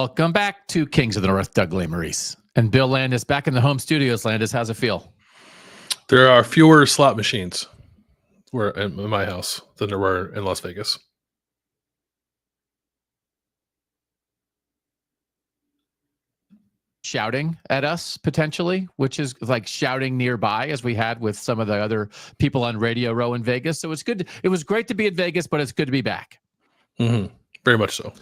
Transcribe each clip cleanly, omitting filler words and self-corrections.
Welcome back to Kings of the North. Doug Lesmerises and Bill Landis back in the home studios. Landis, how's it feel? There are fewer slot machines in my house than there were in Las Vegas. Shouting at us potentially, which is like shouting nearby, as we had with some of the other people on Radio Row in Vegas. So it's good. It was great to be in Vegas, but it's good to be back. Mm-hmm. Very much so.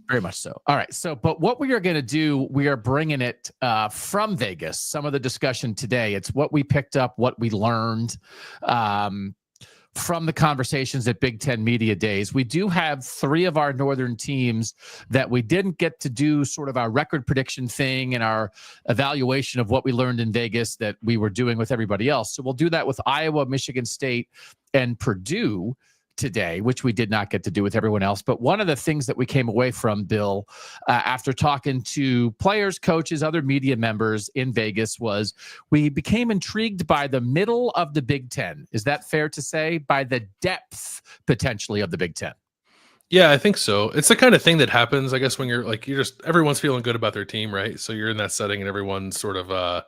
Very much so. All right. So, but what we are going to do, we are bringing it from Vegas. Some of the discussion today, it's what we picked up, what we learned from the conversations at Big Ten Media Days. We do have 3 of our Northern teams that we didn't get to do sort of our record prediction thing and our evaluation of what we learned in Vegas that we were doing with everybody else. So we'll do that with Iowa, Michigan State, and Purdue today, which we did not get to do with everyone else. But one of the things that we came away from, Bill, after talking to players, coaches, other media members in Vegas, was we became intrigued by the middle of the Big Ten. Is that fair to say? By the depth, potentially, of the Big Ten? Yeah, I think so. It's the kind of thing that happens, I guess, when you're just everyone's feeling good about their team, right? So you're in that setting and everyone's sort of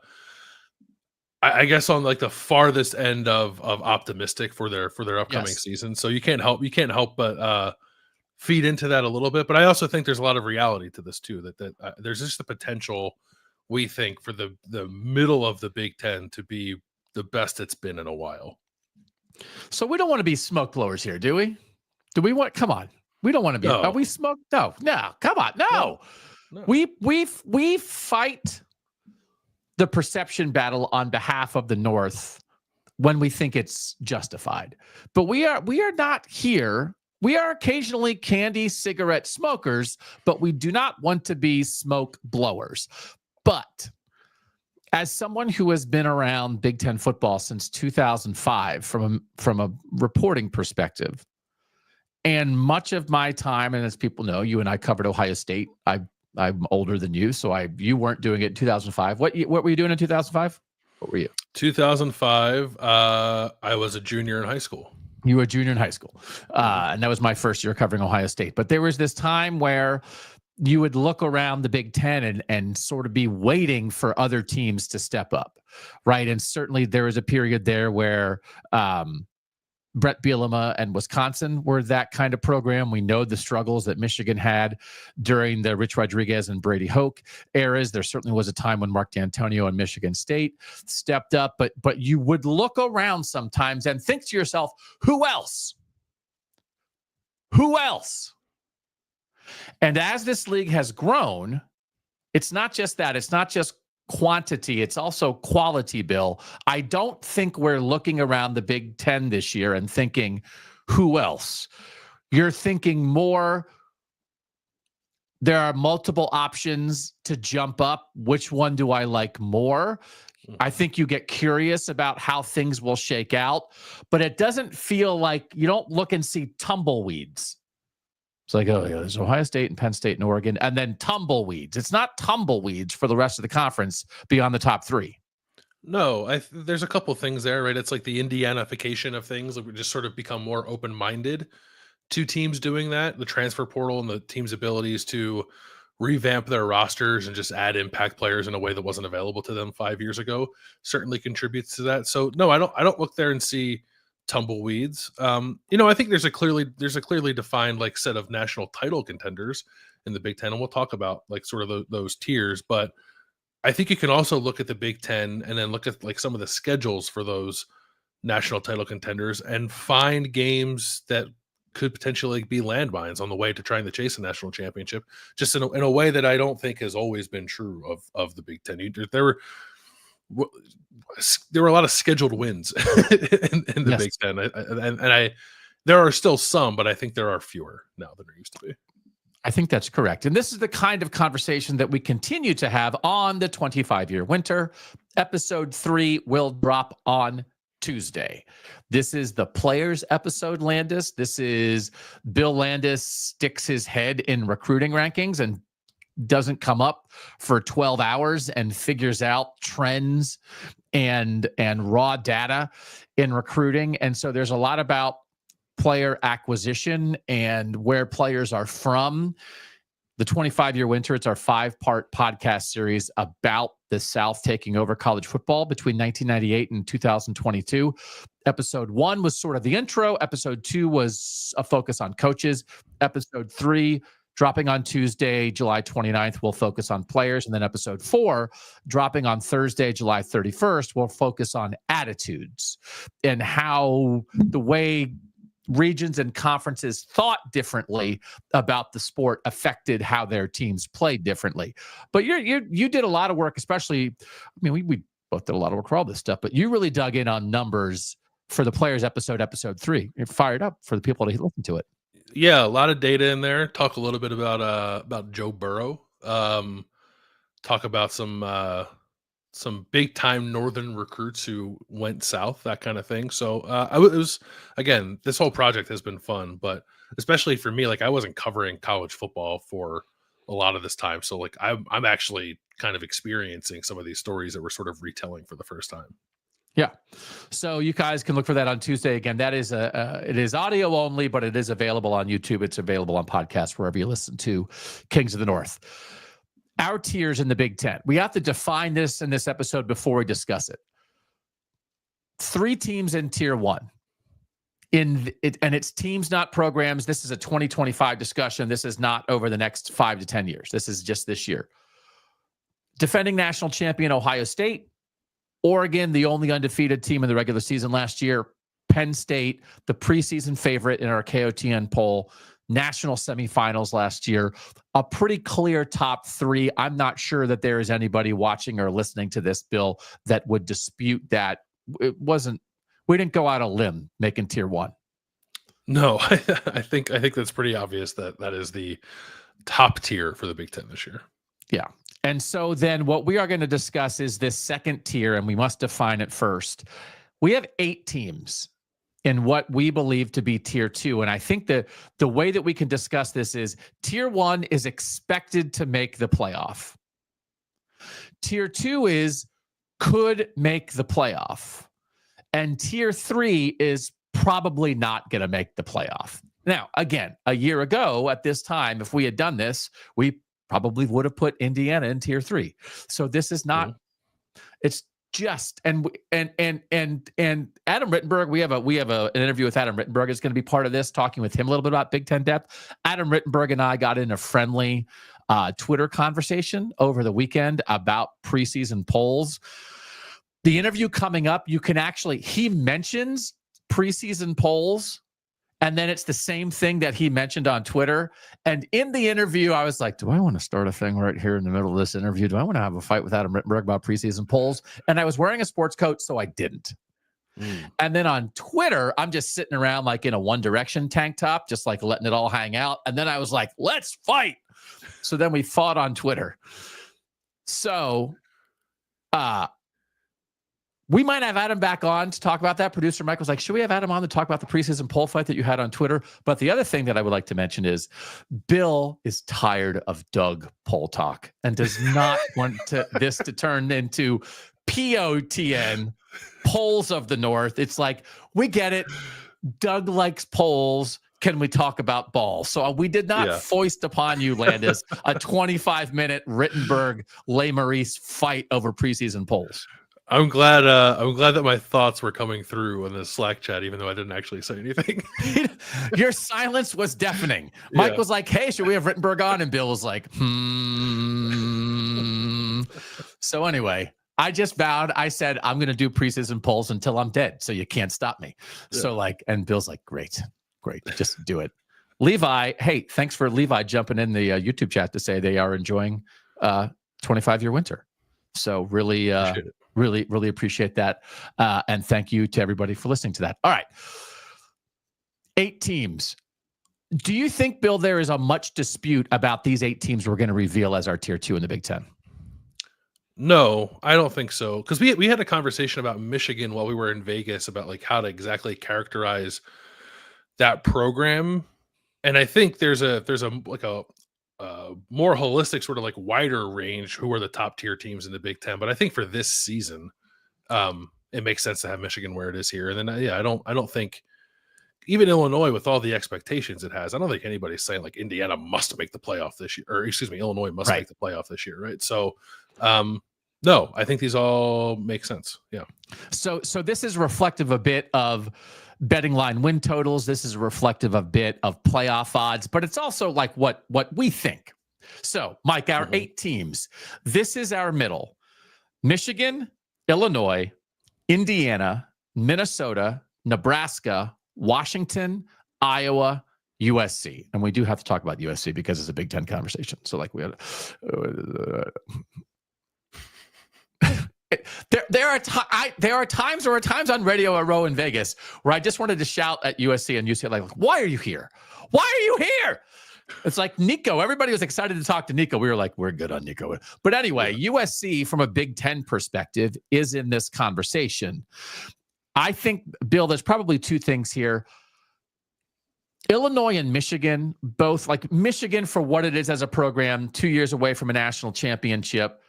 I guess on like the farthest end of optimistic for their upcoming season. So you can't help but feed into that a little bit. But I also think there's a lot of reality to this too. That there's just the potential, we think, for the middle of the Big Ten to be the best it's been in a while. So we don't want to be smoke blowers here, do we? Do we want? Come on, we don't want to be. No. Are we smoke? No, come on, no. We fight the perception battle on behalf of the North when we think it's justified. But we are not here. We are occasionally candy cigarette smokers, but we do not want to be smoke blowers. But as someone who has been around Big Ten football since 2005 from a reporting perspective, and much of my time, and as people know, you and I covered Ohio State. I'm older than you, so you weren't doing it in 2005. What were you doing in 2005? What were you? 2005, I was a junior in high school. You were a junior in high school. And that was my first year covering Ohio State. But there was this time where you would look around the Big Ten and sort of be waiting for other teams to step up, right? And certainly there was a period there where Brett Bielema and Wisconsin were that kind of program. We know the struggles that Michigan had during the Rich Rodriguez and Brady Hoke eras. There certainly was a time when Mark D'Antonio and Michigan State stepped up, but you would look around sometimes and think to yourself, who else? Who else? And as this league has grown, it's not just that. It's not just quantity, it's also quality, Bill. I don't think we're looking around the Big Ten this year and thinking, who else? You're thinking more, there are multiple options to jump up. Which one do I like more? I think you get curious about how things will shake out, but it doesn't feel like, you don't look and see tumbleweeds. It's like, oh, yeah, there's Ohio State and Penn State and Oregon, and then tumbleweeds. It's not tumbleweeds for the rest of the conference beyond the top 3. No, there's a couple things there, right? It's like the Indianification of things. Like we just sort of become more open-minded to teams doing that. The transfer portal and the team's abilities to revamp their rosters and just add impact players in a way that wasn't available to them 5 years ago certainly contributes to that. So no, I don't look there and see tumbleweeds. I think there's a clearly defined like set of national title contenders in the Big Ten, and we'll talk about like sort of those tiers. But I think you can also look at the Big Ten and then look at like some of the schedules for those national title contenders and find games that could potentially be landmines on the way to trying to chase a national championship, just in a way that I don't think has always been true of the Big Ten. There were a lot of scheduled wins in the Big Ten, and there are still some, but I think there are fewer now than there used to be. I think that's correct. And this is the kind of conversation that we continue to have on the 25-year winter. Episode 3 will drop on Tuesday. This is the players episode, Landis. This is Bill Landis sticks his head in recruiting rankings and doesn't come up for 12 hours and figures out trends and raw data in recruiting. And so there's a lot about player acquisition and where players are from. the 25-year winter. It's our 5-part podcast series about the South taking over college football between 1998 and 2022. Episode 1 was sort of the intro. Episode 2 was a focus on coaches. Episode 3, dropping on Tuesday, July 29th, will focus on players. And then episode 4, dropping on Thursday, July 31st, will focus on attitudes and how the way regions and conferences thought differently about the sport affected how their teams played differently. But you did a lot of work, especially, I mean, we both did a lot of work for all this stuff, but you really dug in on numbers for the players episode 3. You're fired up for the people to listen to it. Yeah, a lot of data in there. Talk a little bit about Joe Burrow. Talk about some big time northern recruits who went south, that kind of thing. So it was, again, this whole project has been fun, but especially for me, like I wasn't covering college football for a lot of this time. So like I'm actually kind of experiencing some of these stories that we're sort of retelling for the first time. Yeah. So you guys can look for that on Tuesday. Again, that is it is audio only, but it is available on YouTube. It's available on podcasts, wherever you listen to Kings of the North. Our tiers in the Big Ten. We have to define this in this episode before we discuss it. 3 teams in tier 1. And it's teams, not programs. This is a 2025 discussion. This is not over the next 5 to 10 years. This is just this year. Defending national champion Ohio State. Oregon, the only undefeated team in the regular season last year. Penn State, the preseason favorite in our KOTN poll. National semifinals last year. A pretty clear top 3. I'm not sure that there is anybody watching or listening to this, Bill, that would dispute that. We didn't go out a limb making tier 1. No, I think that's pretty obvious that is the top tier for the Big Ten this year. Yeah. And so then what we are going to discuss is this second tier, and we must define it first. We have 8 teams in what we believe to be tier 2. And I think that the way that we can discuss this is tier 1 is expected to make the playoff. Tier 2 is could make the playoff. And tier 3 is probably not going to make the playoff. Now, again, a year ago at this time, if we had done this, we probably would have put Indiana in tier 3. So this is not, it's just, and Adam Rittenberg, we have an interview with Adam Rittenberg is going to be part of this, talking with him a little bit about Big Ten depth. Adam Rittenberg and I got in a friendly Twitter conversation over the weekend about preseason polls. The interview coming up, he mentions preseason polls, and then it's the same thing that he mentioned on Twitter. And in the interview, I was like, do I want to start a thing right here in the middle of this interview? Do I want to have a fight with Adam Rittenberg about preseason polls? And I was wearing a sports coat, so I didn't. And then on Twitter, I'm just sitting around like in a One Direction tank top, just like letting it all hang out. And then I was like, let's fight. So then we fought on Twitter. So we might have Adam back on to talk about that. Producer Mike was like, should we have Adam on to talk about the preseason poll fight that you had on Twitter? But the other thing that I would like to mention is Bill is tired of Doug poll talk and does not want this to turn into POTN, polls of the North. It's like, we get it. Doug likes polls. Can we talk about ball? So we did not foist upon you, Landis, a 25-minute Rittenberg Lesmerises fight over preseason polls. I'm glad that my thoughts were coming through in the Slack chat, even though I didn't actually say anything. Your silence was deafening. Mike was like, hey, should we have Rittenberg on? And Bill was like, So anyway, I just vowed. I said, I'm going to do preseason polls until I'm dead. So you can't stop me. Yeah. So and Bill's like, great. Just do it. Levi, hey, thanks for Levi jumping in the YouTube chat to say they are enjoying 25-year winter. So really, really appreciate that. And thank you to everybody for listening to that. All right. 8 teams. Do you think, Bill, there is a much dispute about these 8 teams we're going to reveal as our tier 2 in the Big Ten? No, I don't think so. Because we had a conversation about Michigan while we were in Vegas about like how to exactly characterize that program. And I think there's a more holistic sort of like wider range who are the top tier teams in the Big Ten. But I think for this season, it makes sense to have Michigan where it is here. And then I don't think even Illinois, with all the expectations it has, I don't think anybody's saying like Indiana must make the playoff this year, or excuse me, Illinois must make the playoff this year, right? So, no, I think these all make sense. Yeah. So this is reflective a bit of betting line win totals. This is reflective a bit of playoff odds, but it's also like what we think. So, Mike, our 8 teams, this is our middle: Michigan, Illinois, Indiana, Minnesota, Nebraska, Washington, Iowa, USC. And we do have to talk about USC because it's a Big Ten conversation. So like we had, there are times on Radio Row in Vegas where I just wanted to shout at USC and UCLA, like, why are you here? Why are you here? It's like Nico. Everybody was excited to talk to Nico. We were like, we're good on Nico. But anyway, USC from a Big Ten perspective is in this conversation. I think, Bill, there's probably 2 things here. Illinois and Michigan, both, like Michigan for what it is as a program, 2 years away from a national championship.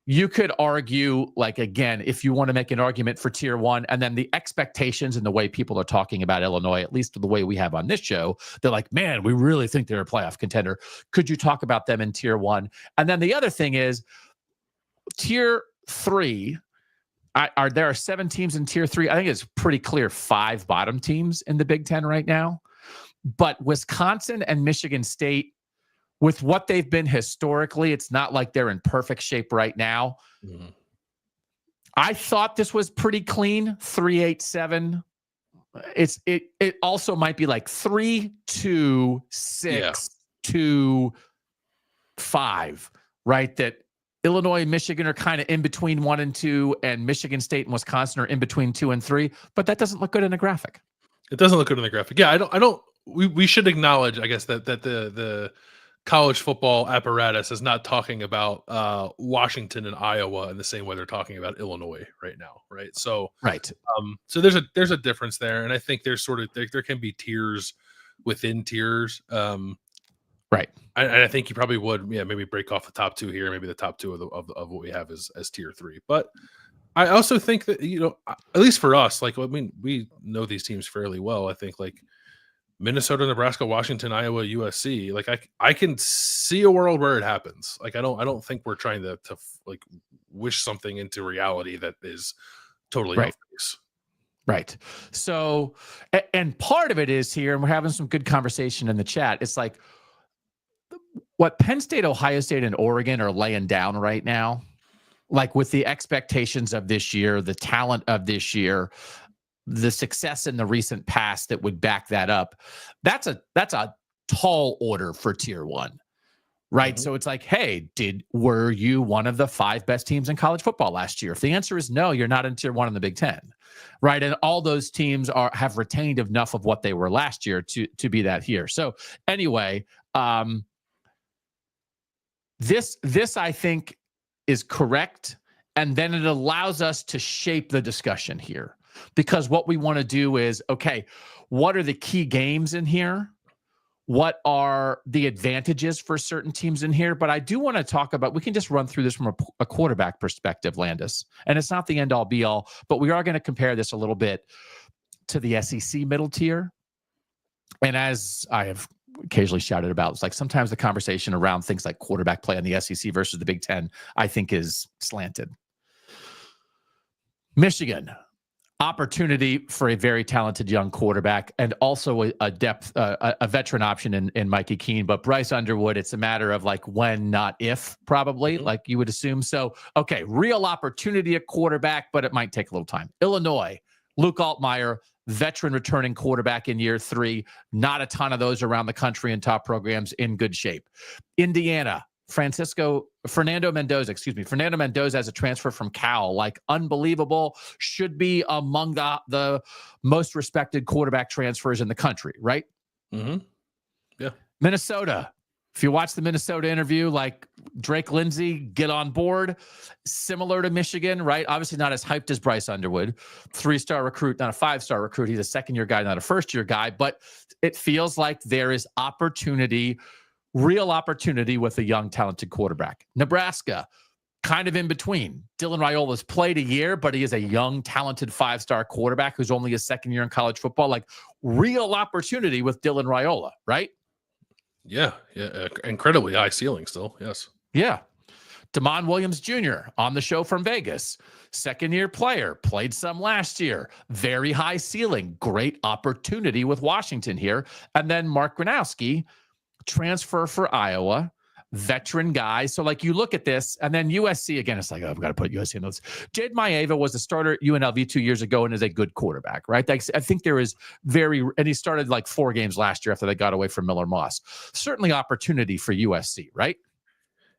You could argue, like, again, if you want to make an argument for tier 1, and then the expectations and the way people are talking about Illinois, at least the way we have on this show, they're like, man, we really think they're a playoff contender. Could you talk about them in tier 1? And then the other thing is tier 3. There are 7 teams in tier 3. I think it's pretty clear 5 bottom teams in the Big Ten right now. But Wisconsin and Michigan State, with what they've been historically, it's not like they're in perfect shape right now. Mm-hmm. I thought this was pretty clean, 3-8-7. It also might be like 3-2-6-2-5, right? That Illinois and Michigan are kind of in between 1 and 2, and Michigan State and Wisconsin are in between 2 and 3. But that doesn't look good in the graphic. It doesn't look good in the graphic. Yeah, I don't. We should acknowledge, I guess, that the college football apparatus is not talking about Washington and Iowa in the same way they're talking about Illinois right now, right? So, so there's a difference there, and I think there's sort of there can be tiers within tiers, right? I think you probably would, maybe break off the top 2 here, maybe the top 2 of what we have as tier 3, but I also think that, at least for us, like, I mean, we know these teams fairly well. I think like Minnesota, Nebraska, Washington, Iowa, USC, like I can see a world where it happens. Like I don't think we're trying to like wish something into reality that is totally off base. Right. So, and part of it is here, and we're having some good conversation in the chat. It's like what Penn State, Ohio State, and Oregon are laying down right now, like with the expectations of this year, the talent of this year, the success in the recent past that would back that up. That's a tall order for tier 1, right? Mm-hmm. So it's like, hey, were you one of the 5 best teams in college football last year? If the answer is no, you're not in tier 1 in the Big Ten, right? And all those teams have retained enough of what they were last year to be that here. So anyway, this I think is correct, and then it allows us to shape the discussion here. Because what we want to do is, okay, what are the key games in here? What are the advantages for certain teams in here? But I do want to talk about, we can just run through this from a quarterback perspective, Landis. And it's not the end all be all, but we are going to compare this a little bit to the SEC middle tier. And as I have occasionally shouted about, it's like sometimes the conversation around things like quarterback play on the SEC versus the Big Ten, I think is slanted. Michigan. Opportunity for a very talented young quarterback, and also a veteran option in Mikey Keene. But Bryce Underwood, it's a matter of like when, not if, probably, like you would assume. So, okay, real opportunity at quarterback, but it might take a little time. Illinois, Luke Altmaier, veteran returning quarterback in year 3. Not a ton of those around the country in top programs, in good shape. Indiana, Fernando Mendoza as a transfer from Cal, like unbelievable, should be among the most respected quarterback transfers in the country, right? Mm-hmm. Yeah. Minnesota, if you watch the Minnesota interview, like Drake Lindsay, get on board. Similar to Michigan, right? Obviously not as hyped as Bryce Underwood. 3-star recruit, not a 5-star recruit. He's a second-year guy, not a first-year guy, but it feels like there is opportunity, real opportunity with a young, talented quarterback. Nebraska, kind of in between. Dylan Raiola's played a year, but he is a young, talented 5-star quarterback who's only his second year in college football. Like, real opportunity with Dylan Raiola, right? Yeah. Incredibly high ceiling still. Yes. Yeah. Damon Williams Jr. on the show from Vegas. Second-year player, played some last year. Very high ceiling. Great opportunity with Washington here. And then Mark Gronowski, transfer for Iowa, veteran guy. So, like, you look at this, and then USC, again, it's like, oh, I've got to put USC in those. Jade Maeva was a starter at UNLV 2 years ago and is a good quarterback, right? I think there is and he started like 4 games last year after they got away from Miller Moss. Certainly opportunity for USC, right?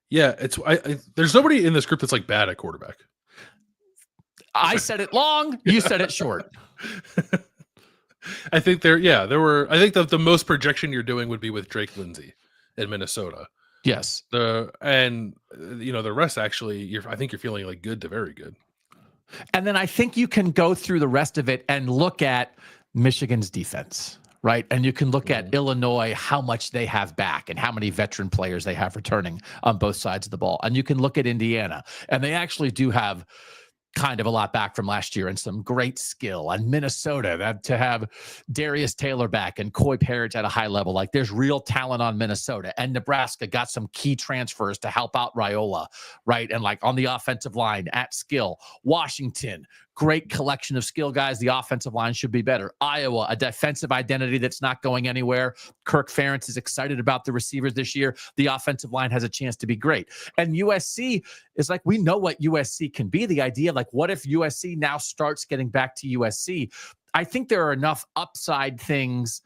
Yeah, there's nobody in this group that's like bad at quarterback. I said it long, you said it short. I think I think that the most projection you're doing would be with Drake Lindsey in Minnesota. Yes. The rest actually, I think you're feeling like good to very good. And then I think you can go through the rest of it and look at Michigan's defense, right? And you can look at Illinois, how much they have back and how many veteran players they have returning on both sides of the ball. And you can look at Indiana, and they actually do have kind of a lot back from last year and some great skill. And Minnesota, to have Darius Taylor back and Coy Parrish at a high level, like, there's real talent on Minnesota. And Nebraska got some key transfers to help out Raiola, right? And like on the offensive line at skill. Washington, great collection of skill guys. The offensive line should be better. Iowa, a defensive identity that's not going anywhere. Kirk Ferentz is excited about the receivers this year. The offensive line has a chance to be great. And USC is like, we know what USC can be. The idea, like, what if USC now starts getting back to USC? I think there are enough upside things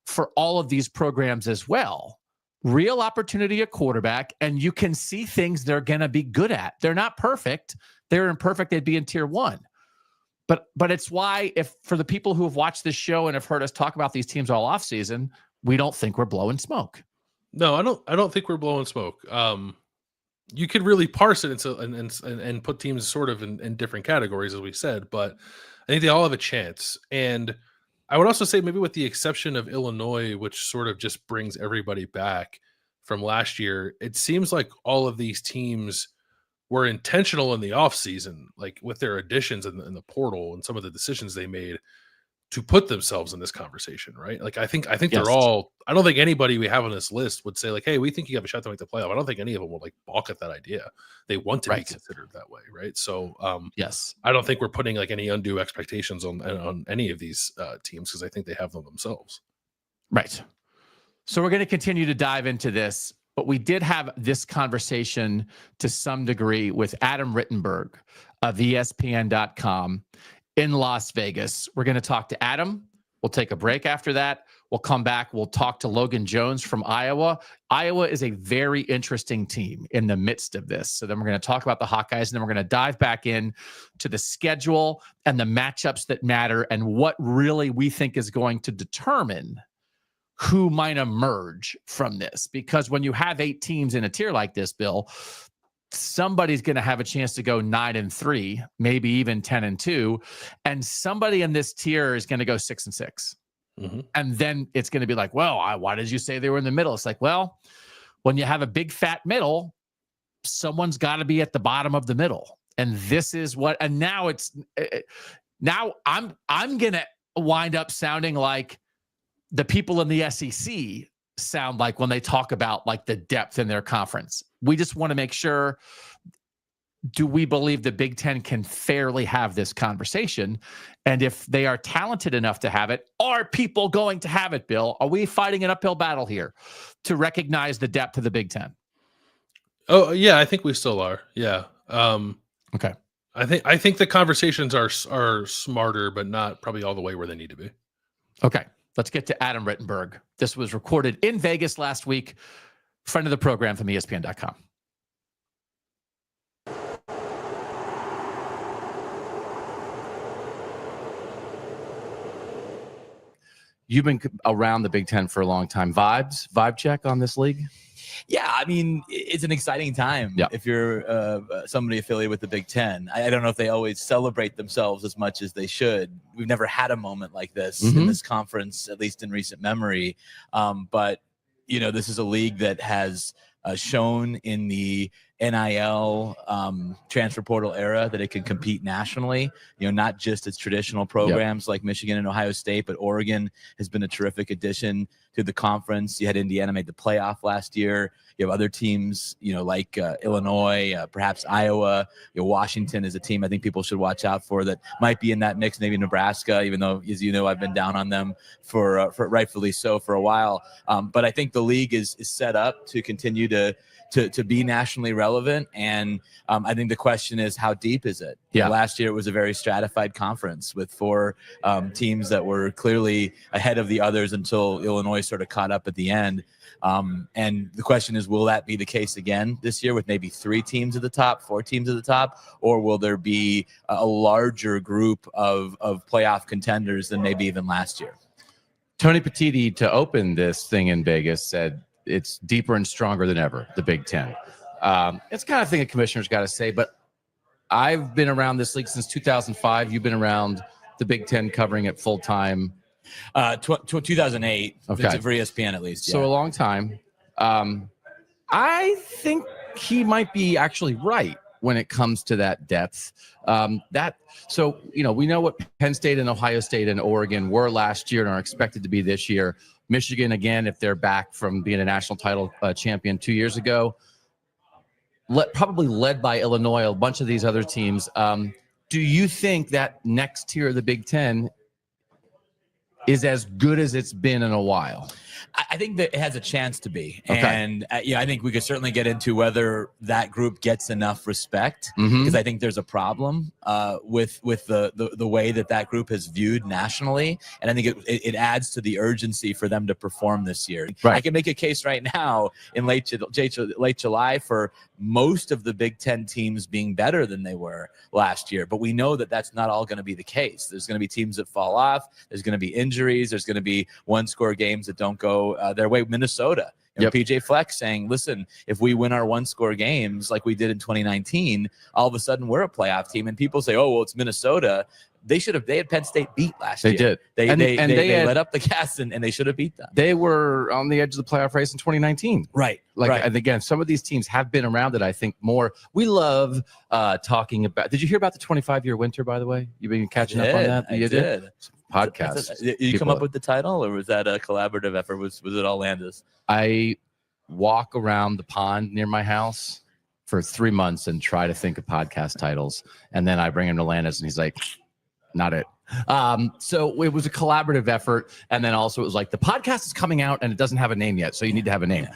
for all of these programs as well. Real opportunity at quarterback, and you can see things they're going to be good at. They're not perfect. They're imperfect. They'd be in tier 1. But it's why, if for the people who have watched this show and have heard us talk about these teams all offseason, we don't think we're blowing smoke. No, I don't think we're blowing smoke. You could really parse it and put teams sort of in different categories, as we said, but I think they all have a chance. And I would also say, maybe with the exception of Illinois, which sort of just brings everybody back from last year, it seems like all of these teams were intentional in the offseason, like with their additions in the portal and some of the decisions they made to put themselves in this conversation, right? Like, I think yes. They're all, I don't think anybody we have on this list would say like, hey, we think you have a shot to make the playoff. I don't think any of them would like balk at that idea. They want to be considered that way, right? So yes, I don't think we're putting like any undue expectations on any of these teams, because I think they have them themselves. Right. So we're going to continue to dive into this. But we did have this conversation to some degree with Adam Rittenberg of ESPN.com in Las Vegas. We're going to talk to Adam. We'll take a break after that. We'll come back. We'll talk to Logan Jones from Iowa. Iowa is a very interesting team in the midst of this. So then we're going to talk about the Hawkeyes, and then we're going to dive back in to the schedule and the matchups that matter and what really we think is going to determine who might emerge from this. Because when you have 8 teams in a tier like this, Bill, somebody's going to have a chance to go 9-3, maybe even 10-2, and somebody in this tier is going to go 6-6. Mm-hmm. And then it's going to be like, well, why did you say they were in the middle? It's like, well, when you have a big fat middle, someone's got to be at the bottom of the middle. And this is what, and now I'm going to wind up sounding like the people in the SEC sound like when they talk about like the depth in their conference. We just want to make sure, do we believe the Big Ten can fairly have this conversation? And if they are talented enough to have it, are people going to have it, Bill? Are we fighting an uphill battle here to recognize the depth of the Big Ten? Oh, yeah, I think we still are. Yeah. Okay. I think the conversations are smarter, but not probably all the way where they need to be. Okay. Let's get to Adam Rittenberg. This was recorded in Vegas last week. Friend of the program from ESPN.com. You've been around the Big Ten for a long time. Vibe check on this league? Yeah, I mean, it's an exciting time if you're somebody affiliated with the Big Ten. I don't know if they always celebrate themselves as much as they should. We've never had a moment like this in this conference, at least in recent memory. But, you know, this is a league that has shown in the NIL transfer portal era that it can compete nationally, not just its traditional programs like Michigan and Ohio State, but Oregon has been a terrific addition to the conference. You had Indiana made the playoff last year. You have other teams, like Illinois, perhaps Iowa. Washington is a team I think people should watch out for that might be in that mix. Maybe Nebraska, even though, as you know, I've been down on them for rightfully so for a while. But I think the league is set up to continue to be nationally relevant. And I think the question is, how deep is it? Yeah. Last year, it was a very stratified conference with 4 teams that were clearly ahead of the others until Illinois sort of caught up at the end. And the question is, will that be the case again this year with maybe 3 teams at the top, 4 teams at the top, or will there be a larger group of playoff contenders than maybe even last year? Tony Petitti, to open this thing in Vegas, said it's deeper and stronger than ever, the Big Ten. It's the kind of thing a commissioner's got to say, but I've been around this league since 2005. You've been around the Big Ten covering it full time. 2008, okay, for ESPN at least. Yeah. So a long time. I think he might be actually right when it comes to that depth. So we know what Penn State and Ohio State and Oregon were last year and are expected to be this year. Michigan, again, if they're back from being a national title champion 2 years ago, probably led by Illinois, a bunch of these other teams. Do you think that next tier of the Big Ten is as good as it's been in a while? I think that it has a chance to be. Okay. And I think we could certainly get into whether that group gets enough respect, because I think there's a problem with the way that group is viewed nationally. And I think it adds to the urgency for them to perform this year. Right. I can make a case right now in late July for most of the Big Ten teams being better than they were last year. But we know that that's not all going to be the case. There's going to be teams that fall off. There's going to be injuries. There's going to be one-score games that don't go their way. Minnesota, PJ Fleck saying, listen, if we win our one-score games like we did in 2019, all of a sudden we're a playoff team. And people say, oh, well, it's Minnesota. They had Penn State beat last year. They did. They let up the gas and they should have beat them. They were on the edge of the playoff race in 2019. Right. And again, some of these teams have been around it, I think, more. We love talking about. Did you hear about the 25-year winter, by the way? You've been catching up on that? You did. Podcast. Did you come up with the title, or was that a collaborative effort? Was it all Landis? I walk around the pond near my house for 3 months and try to think of podcast titles. And then I bring him to Landis and he's like, not it. So it was a collaborative effort. And then also it was like, the podcast is coming out and it doesn't have a name yet. So you need to have a name.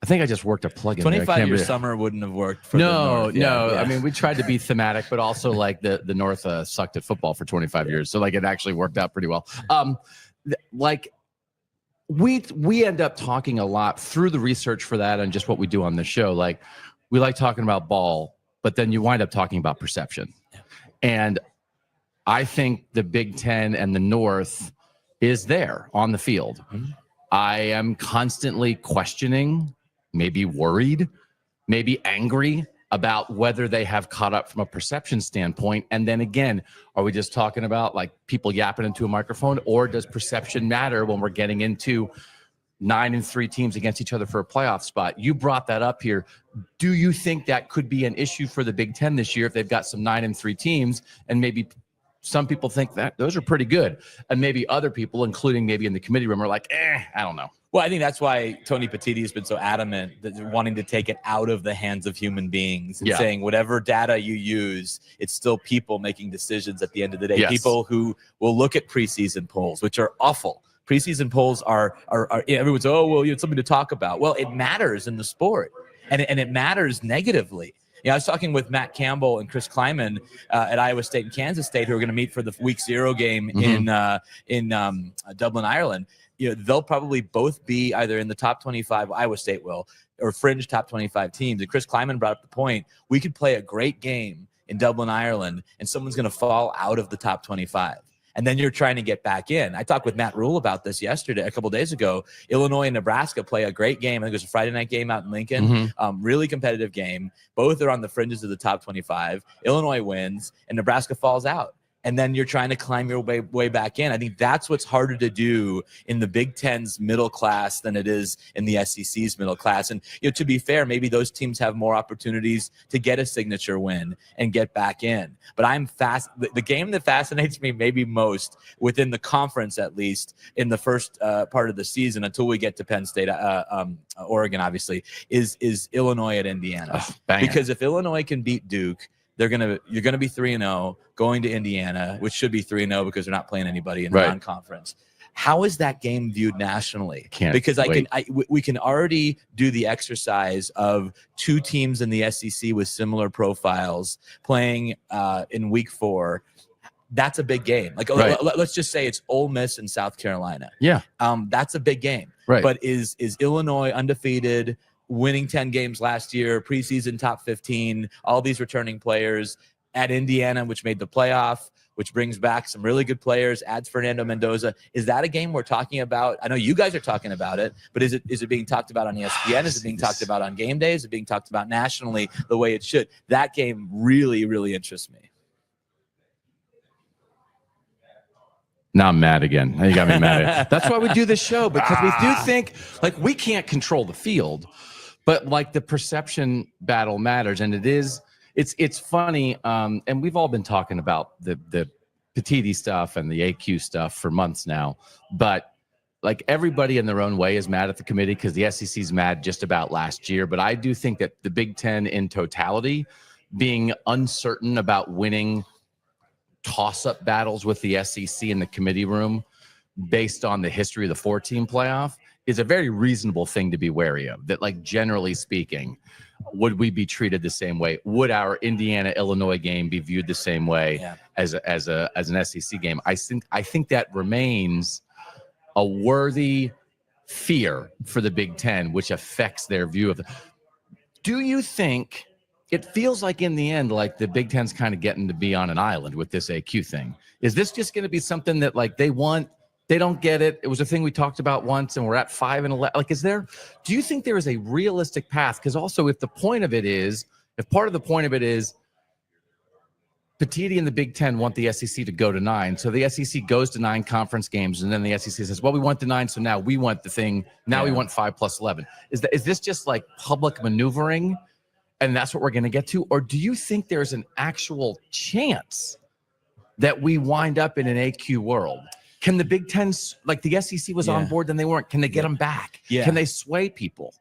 I think I just worked a plug in 25-year summer wouldn't have worked for No. Yeah. I mean, we tried to be thematic, but also like the North sucked at football for 25 years. So like it actually worked out pretty well. We end up talking a lot through the research for that and just what we do on the show. Like we like talking about ball, but then you wind up talking about perception. And I think the Big Ten and the North is there on the field. Mm-hmm. I am constantly questioning, maybe worried, maybe angry about whether they have caught up from a perception standpoint. And then again, are we just talking about like people yapping into a microphone, or does perception matter when we're getting into 9-3 teams against each other for a playoff spot? You brought that up here. Do you think that could be an issue for the Big Ten this year if they've got some 9-3 teams, and maybe some people think that those are pretty good, and maybe other people, including maybe in the committee room, are like, I don't know. Well, I think that's why Tony Petitti has been so adamant that wanting to take it out of the hands of human beings and saying whatever data you use, it's still people making decisions at the end of the day. Yes. People who will look at preseason polls, which are awful. Preseason polls are everyone's, oh, well, you have something to talk about. Well, it matters in the sport, and it matters negatively. I was talking with Matt Campbell and Chris Kleiman at Iowa State and Kansas State, who are going to meet for the Week 0 game in Dublin, Ireland. They'll probably both be either in the top 25, Iowa State will, or fringe top 25 teams. And Chris Kleiman brought up the point, we could play a great game in Dublin, Ireland, and someone's going to fall out of the top 25. And then you're trying to get back in. I talked with Matt Rule about this a couple days ago. Illinois and Nebraska play a great game. I think it was a Friday night game out in Lincoln. Really competitive game. Both are on the fringes of the top 25. Illinois wins, and Nebraska falls out. and then you're trying to climb your way back in. I think that's what's harder to do in the Big Ten's middle class than it is in the SEC's middle class. And to be fair, maybe those teams have more opportunities to get a signature win and get back in. But the game that fascinates me maybe most within the conference, at least in the first part of the season, until we get to Penn State, Oregon, obviously, is Illinois at Indiana. Because if Illinois can beat Duke, you're gonna be 3-0 going to Indiana, which should be 3-0 because they're not playing anybody in the non-conference. How is that game viewed nationally? Because we can already do the exercise of two teams in the SEC with similar profiles playing in week 4. That's a big game. Like let's just say it's Ole Miss and South Carolina. Yeah, that's a big game. Right. But is Illinois undefeated, winning 10 games last year, preseason top 15, all these returning players at Indiana, which made the playoff, which brings back some really good players, adds Fernando Mendoza. Is that a game we're talking about? I know you guys are talking about it, but is it being talked about on ESPN? Is it being talked about on game days? Is it being talked about nationally the way it should? That game really, really interests me. Now I'm mad again. Now you got me mad. That's why we do this show, because we do think like we can't control the field, but like the perception battle matters. And it's funny. And we've all been talking about the Petiti stuff and the AQ stuff for months now, but like everybody in their own way is mad at the committee because the SEC's mad just about last year. But I do think that the Big Ten in totality being uncertain about winning toss-up battles with the SEC in the committee room based on the history of the 4-team playoff is a very reasonable thing to be wary of. That, like, generally speaking, would we be treated the same way? Would our Indiana-Illinois game be viewed the same way as an SEC game? I think that remains a worthy fear for the Big Ten, which affects their view of it. Do you think it feels like in the end, like the Big Ten's kind of getting to be on an island with this AQ thing? Is this just going to be something that like they don't get it? It was a thing we talked about once and we're at 5-11. Like, do you think there is a realistic path? Because also if part of the point of it is Petiti and the Big Ten want the SEC to go to 9. So the SEC goes to 9 conference games and then the SEC says, well, we want the 9. So now we want the thing. Now we want 5 + 11. Is this just like public maneuvering? And that's what we're going to get to? Or do you think there's an actual chance that we wind up in an AQ world? Can the Big Ten, like the SEC was on board, then they weren't. Can they get them back? Yeah. Can they sway people?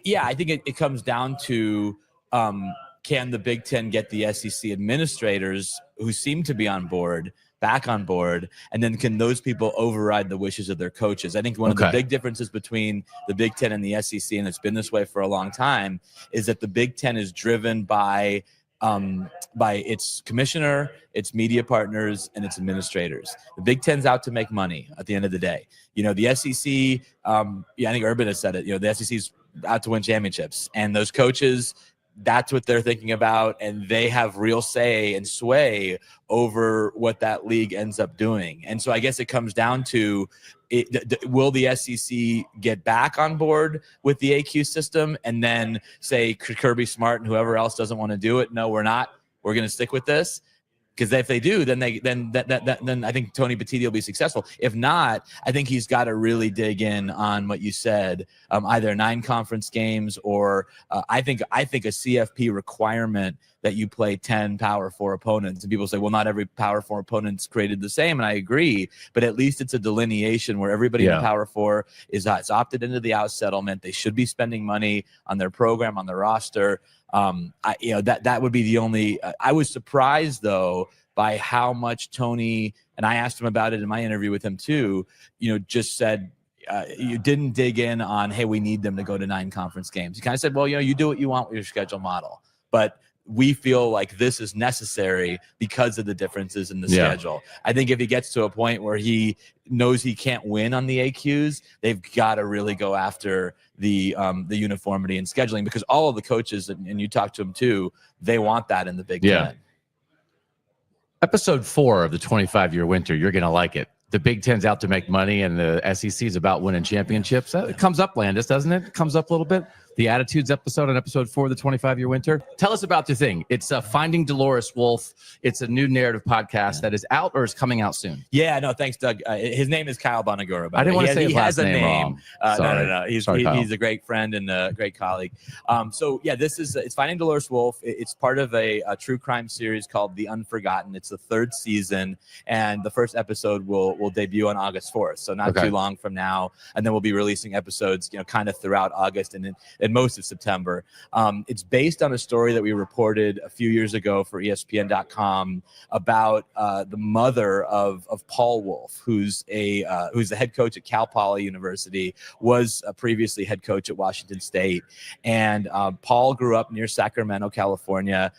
I think it comes down to can the Big Ten get the SEC administrators who seem to be on board back on board, and then can those people override the wishes of their coaches? I think one of the big differences between the Big Ten and the SEC, and it's been this way for a long time, is that the Big Ten is driven by its commissioner, its media partners, and its administrators. The Big Ten's out to make money at the end of the day. The SEC, I think Urban has said it, the SEC's out to win championships, and those coaches, that's what they're thinking about, and they have real say and sway over what that league ends up doing. And so I guess it comes down to, will the SEC get back on board with the AQ system and then say Kirby Smart and whoever else doesn't want to do it? No, we're not. We're going to stick with this. Because if they do, then I think Tony Petiti will be successful. If not, I think he's got to really dig in on what you said, either 9 conference games or I think a CFP requirement that you play 10 Power 4 opponents. And people say, well, not every Power 4 opponent's created the same, and I agree. But at least it's a delineation where everybody in the Power 4 is opted into the out settlement. They should be spending money on their program, on their roster. That would be the only. I was surprised though by how much Tony, and I asked him about it in my interview with him too. Just said you didn't dig in on, hey, we need them to go to 9 conference games. He kind of said, well, you do what you want with your schedule model, but we feel like this is necessary because of the differences in the schedule. I think if he gets to a point where he knows he can't win on the AQs, they've got to really go after the uniformity in scheduling, because all of the coaches, and you talk to them too, they want that in the Big Ten. Episode 4 of the 25-year winter, you're going to like it. The Big Ten's out to make money and the SEC's about winning championships. It comes up, Landis, doesn't it? It comes up a little bit. the Attitudes episode on episode 4 of the 25-year winter. Tell us about your thing. It's Finding Dolores Wolfe. It's a new narrative podcast that is out or is coming out soon. Yeah, no, thanks, Doug. His name is Kyle Bonagura. I didn't want to say his last name wrong. No. He's a great friend and a great colleague. So yeah, it's Finding Dolores Wolfe. It's part of a true crime series called The Unforgotten. It's the 3rd season, and the first episode will debut on August 4th. So not too long from now, and then we'll be releasing episodes, kind of throughout August and in most of September. It's based on a story that we reported a few years ago for ESPN.com about the mother of Paul Wolfe, who's the head coach at Cal Poly University, was previously head coach at Washington State, and Paul grew up near Sacramento, California.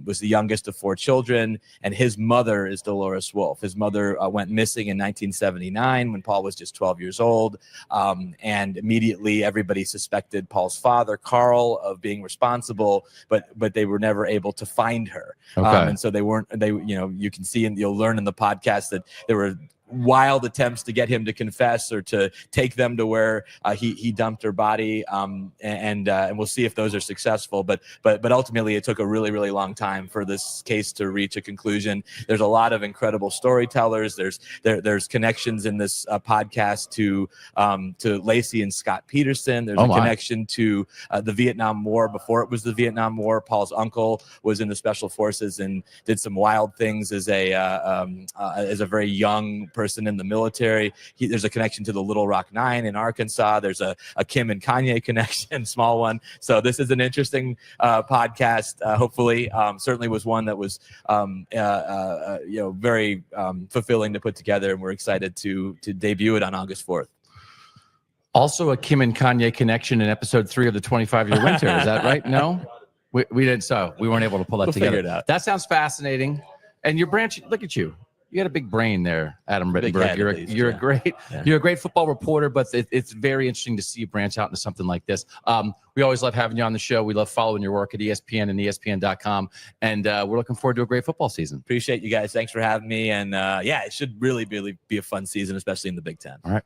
Was the youngest of 4 children, and his mother is Dolores Wolfe. His mother went missing in 1979 when Paul was just 12 years old, and immediately everybody suspected Paul's father, Carl, of being responsible, but they were never able to find her. And so you can see, and you'll learn in the podcast that there were wild attempts to get him to confess or to take them to where he dumped her body, and we'll see if those are successful. But ultimately, it took a really, really long time for this case to reach a conclusion. There's a lot of incredible storytellers. There's connections in this podcast to Lacey and Scott Peterson. There's a connection to the Vietnam War before it was the Vietnam War. Paul's uncle was in the Special Forces and did some wild things as a very young person in the military. There's a connection to the Little Rock Nine in Arkansas. There's a Kim and Kanye connection, small one. So this is an interesting podcast. Hopefully, certainly was one that was very fulfilling to put together, and we're excited to debut it on August 4th. Also, a Kim and Kanye connection in episode 3 of the 25-year winter. Is that right? No, we didn't. So we weren't able to pull that together. Figure it out. That sounds fascinating. And your branch. Look at you. You got a big brain there, Adam Rittenberg. You're a great football reporter, but it's very interesting to see you branch out into something like this. We always love having you on the show. We love following your work at ESPN and ESPN.com, and we're looking forward to a great football season. Appreciate you guys. Thanks for having me, and it should really be a fun season, especially in the Big Ten. All right.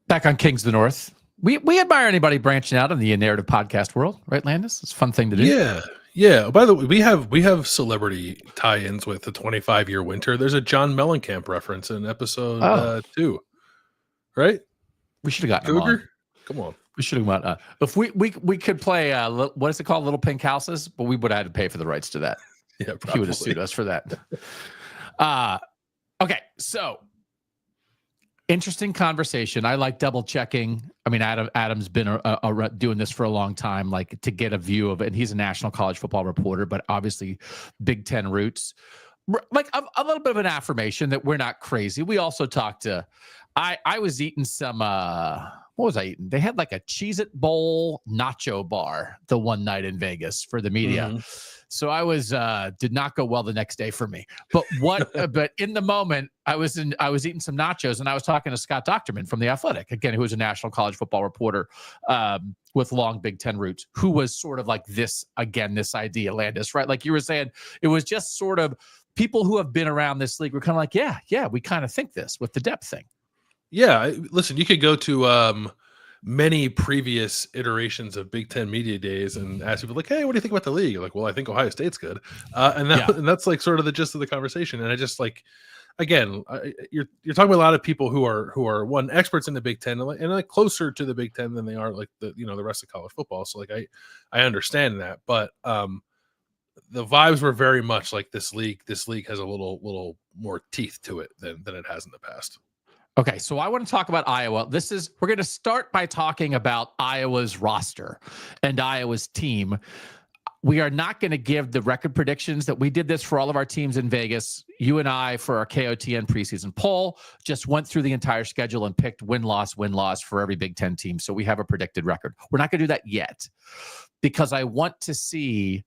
Back on Kings of the North. We admire anybody branching out in the narrative podcast world, right, Landis? It's a fun thing to do. Yeah. By the way, we have celebrity tie-ins with the 25-year winter. There's a John Mellencamp reference in episode 2, right? We should have gotten him on. Come on. We should have gone on. If we could play what is it called, Little Pink Houses, but we would have had to pay for the rights to that. Yeah, probably. He would have sued us for that. Okay, so interesting conversation. I like double checking. I mean, Adam's been doing this for a long time, like to get a view of it. And he's a national college football reporter, but obviously Big Ten roots. Like a little bit of an affirmation that we're not crazy. We also talked to, I was eating some, what was I eating? They had like a Cheez-It Bowl nacho bar the one night in Vegas for the media. Mm-hmm. So I was did not go well the next day for me. But but in the moment, I was eating some nachos, and I was talking to Scott Docterman from The Athletic, again, who is a national college football reporter with long Big Ten roots, who was sort of like this idea, Landis, right? Like you were saying, it was just sort of people who have been around this league were kind of like, yeah, we kind of think this with the depth thing. Yeah, listen, you could go to many previous iterations of Big Ten media days and ask people like, hey, what do you think about the league? You're like, well, I think Ohio State's good. And that's like sort of the gist of the conversation. And I just like, again, you're talking about a lot of people who are one, experts in the Big Ten and closer to the Big Ten than they are like the rest of college football. So like I understand that, but the vibes were very much like this league has a little more teeth to it than it has in the past. Okay, so I want to talk about Iowa. We're going to start by talking about Iowa's roster and Iowa's team. We are not going to give the record predictions that we did this for all of our teams in Vegas. You and I, for our KOTN preseason poll, just went through the entire schedule and picked win-loss for every Big Ten team. So we have a predicted record. We're not going to do that yet because I want to see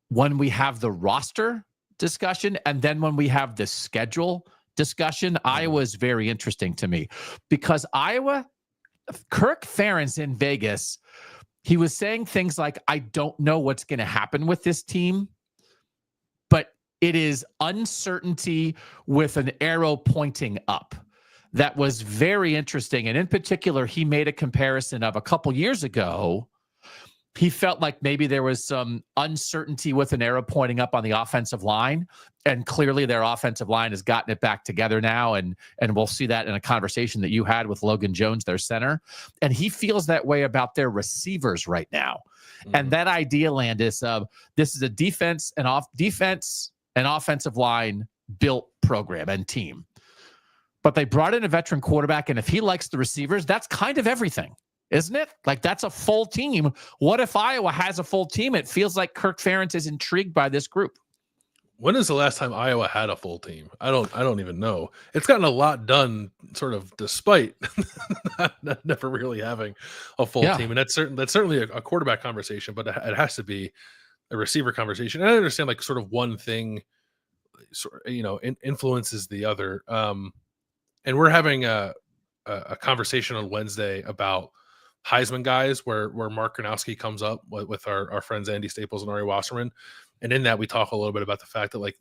when we have the roster discussion and then when we have the schedule discussion. Iowa is very interesting to me because Iowa Kirk Ferentz in Vegas, he was saying things like, I don't know what's going to happen with this team, but it is uncertainty with an arrow pointing up. That was very interesting. And in particular, he made a comparison of a couple years ago. He felt like maybe there was some uncertainty with an arrow pointing up on the offensive line. And clearly their offensive line has gotten it back together now. And we'll see that in a conversation that you had with Logan Jones, their center. And he feels that way about their receivers right now. Mm-hmm. And that idea, Landis, of this is a defense and offensive line built program and team. But they brought in a veteran quarterback. And if he likes the receivers, that's kind of everything. Isn't it? Like, that's a full team. What if Iowa has a full team? It feels like Kirk Ferentz is intrigued by this group. When is the last time Iowa had a full team? I don't even know. It's gotten a lot done, sort of, despite not never really having a full team. And that's certainly a quarterback conversation, but it has to be a receiver conversation. And I understand, like, sort of one thing, influences the other. And we're having a conversation on Wednesday about Heisman guys, where Mark Gronowski comes up with our friends Andy Staples and Ari Wasserman. And in that, we talk a little bit about the fact that, like,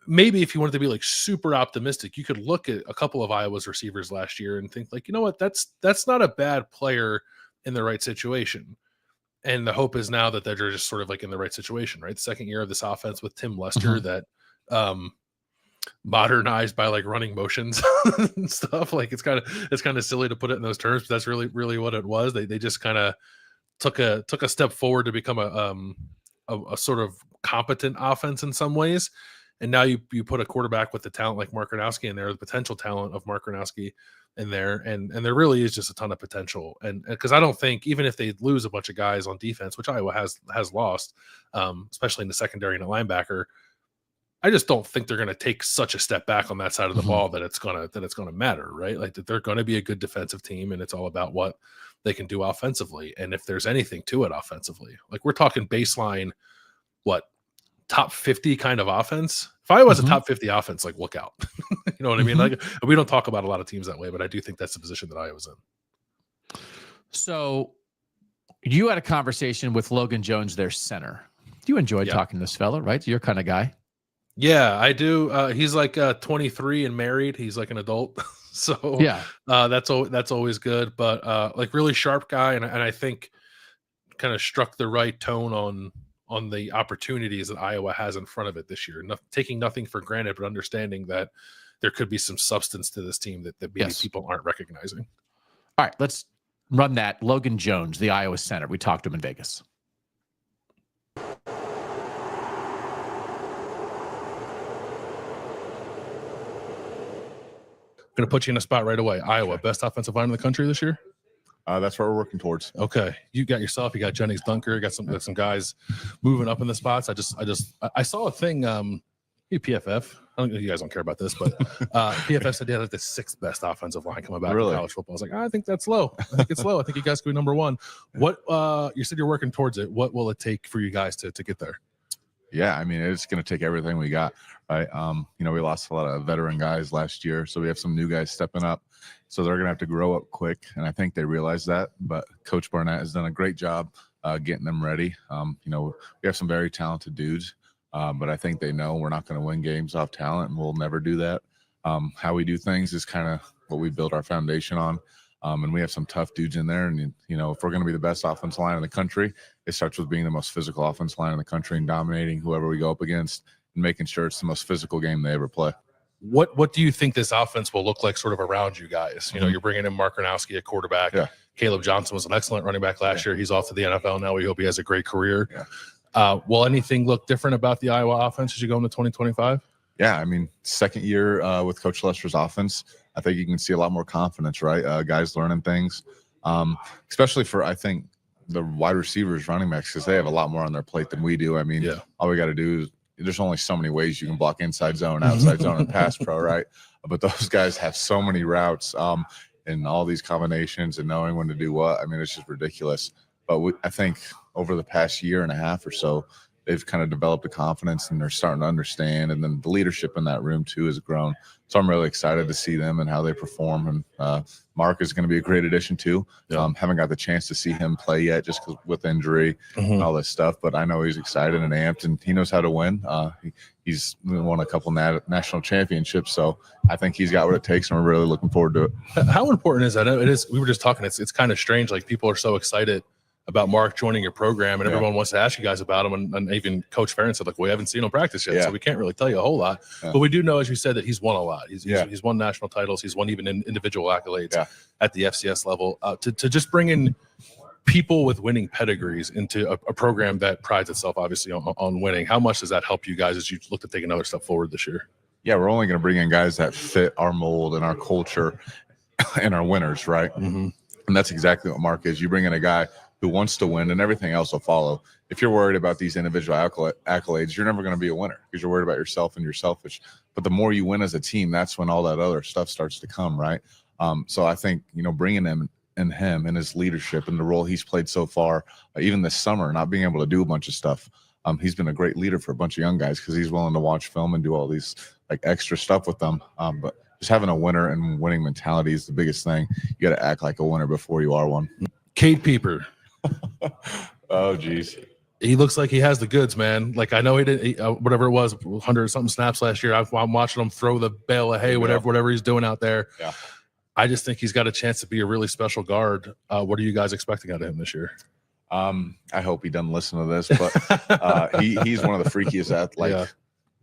maybe if you wanted to be, like, super optimistic, you could look at a couple of Iowa's receivers last year and think, like, you know what, that's not a bad player in the right situation. And the hope is now that they're just sort of, like, in the right situation, right? The second year of this offense with Tim Lester that modernized by, like, running motions and stuff. Like, it's kind of silly to put it in those terms, but that's really what it was. They just kind of took a step forward to become a sort of competent offense in some ways. And now you put a quarterback with the talent like Mark Gronowski in there, the potential talent of Mark Gronowski in there, and there really is just a ton of potential. And because I don't think, even if they lose a bunch of guys on defense, which Iowa has lost, especially in the secondary and a linebacker, I just don't think they're going to take such a step back on that side of the ball that it's gonna matter, right? Like, that they're going to be a good defensive team, and it's all about what they can do offensively. And if there's anything to it offensively, like, we're talking baseline, top 50 kind of offense. If Iowa was a top 50 offense, like, look out. You know what I mean? Like, we don't talk about a lot of teams that way, but I do think that's the position that Iowa's in. So you had a conversation with Logan Jones, their center. You enjoyed talking to this fella, right? You're kind of guy. Yeah, I do. He's like 23 and married. He's like an adult. So that's always good. But like, really sharp guy. And I think kind of struck the right tone on the opportunities that Iowa has in front of it this year. Taking nothing for granted, but understanding that there could be some substance to this team that maybe people aren't recognizing. All right, let's run that. Logan Jones, the Iowa center. We talked to him in Vegas. Going to put you in a spot right away. Iowa, best offensive line in the country this year? That's what we're working towards. Okay. You got Jennings Dunker, you got some guys moving up in the spots. I saw a thing, PFF. I don't know, you guys don't care about this, but PFF said they had like the sixth best offensive line coming back in college football. I was like, I think that's low. I think it's low. I think you guys could be number one. What you said you're working towards it. What will it take for you guys to get there? Yeah, I mean, it's going to take everything we got, right? We lost a lot of veteran guys last year, so we have some new guys stepping up. So they're going to have to grow up quick, and I think they realize that. But Coach Barnett has done a great job getting them ready. We have some very talented dudes, but I think they know we're not going to win games off talent, and we'll never do that. How we do things is kind of what we build our foundation on. And we have some tough dudes in there. And, if we're going to be the best offensive line in the country, it starts with being the most physical offensive line in the country and dominating whoever we go up against and making sure it's the most physical game they ever play. What do you think this offense will look like sort of around you guys? You're bringing in Mark Gronowski at quarterback. Yeah. Caleb Johnson was an excellent running back last year. He's off to the NFL now. We hope he has a great career. Yeah. Will anything look different about the Iowa offense as you go into 2025? Yeah, I mean, second year with Coach Lester's offense, I think you can see a lot more confidence, right? Guys learning things, especially for, I think, the wide receivers, running backs, because they have a lot more on their plate than we do. I mean, all we got to do is, there's only so many ways you can block inside zone, outside zone, and pass pro, right? But those guys have so many routes and all these combinations and knowing when to do what. I mean, it's just ridiculous. But I think over the past year and a half or so, they've kind of developed a confidence and they're starting to understand. And then the leadership in that room too has grown. So I'm really excited to see them and how they perform. And Mark is going to be a great addition too. Haven't got the chance to see him play yet just with injury and all this stuff, but I know he's excited and amped and he knows how to win. He's won a couple national championships, so I think he's got what it takes, and we're really looking forward to it. How important is that? It is. We were just talking. It's kind of strange. Like, people are so excited about Mark joining your program, and everyone wants to ask you guys about him. And even Coach Farron said, like, we haven't seen him practice yet, so we can't really tell you a whole lot. But we do know, as you said, that he's won a lot. He's won national titles. He's won even individual accolades at the FCS level. To just bring in people with winning pedigrees into a program that prides itself obviously on winning, how much does that help you guys as you look to take another step forward this year? Yeah, we're only going to bring in guys that fit our mold and our culture and our winners, right? And that's exactly what Mark is. You bring in a guy who wants to win, and everything else will follow. If you're worried about these individual accolades, you're never going to be a winner because you're worried about yourself and you're selfish. But the more you win as a team, that's when all that other stuff starts to come, right? So I think, bringing him and his leadership and the role he's played so far, even this summer, not being able to do a bunch of stuff, he's been a great leader for a bunch of young guys because he's willing to watch film and do all these like extra stuff with them. But just having a winner and winning mentality is the biggest thing. You got to act like a winner before you are one. Cade Pieper. Oh, geez. He looks like he has the goods, man. Like, I know he did whatever it was, 100-something snaps last year. I'm watching him throw the bale of hay, whatever he's doing out there. Yeah. I just think he's got a chance to be a really special guard. What are you guys expecting out of him this year? I hope he doesn't listen to this, but he's one of the freakiest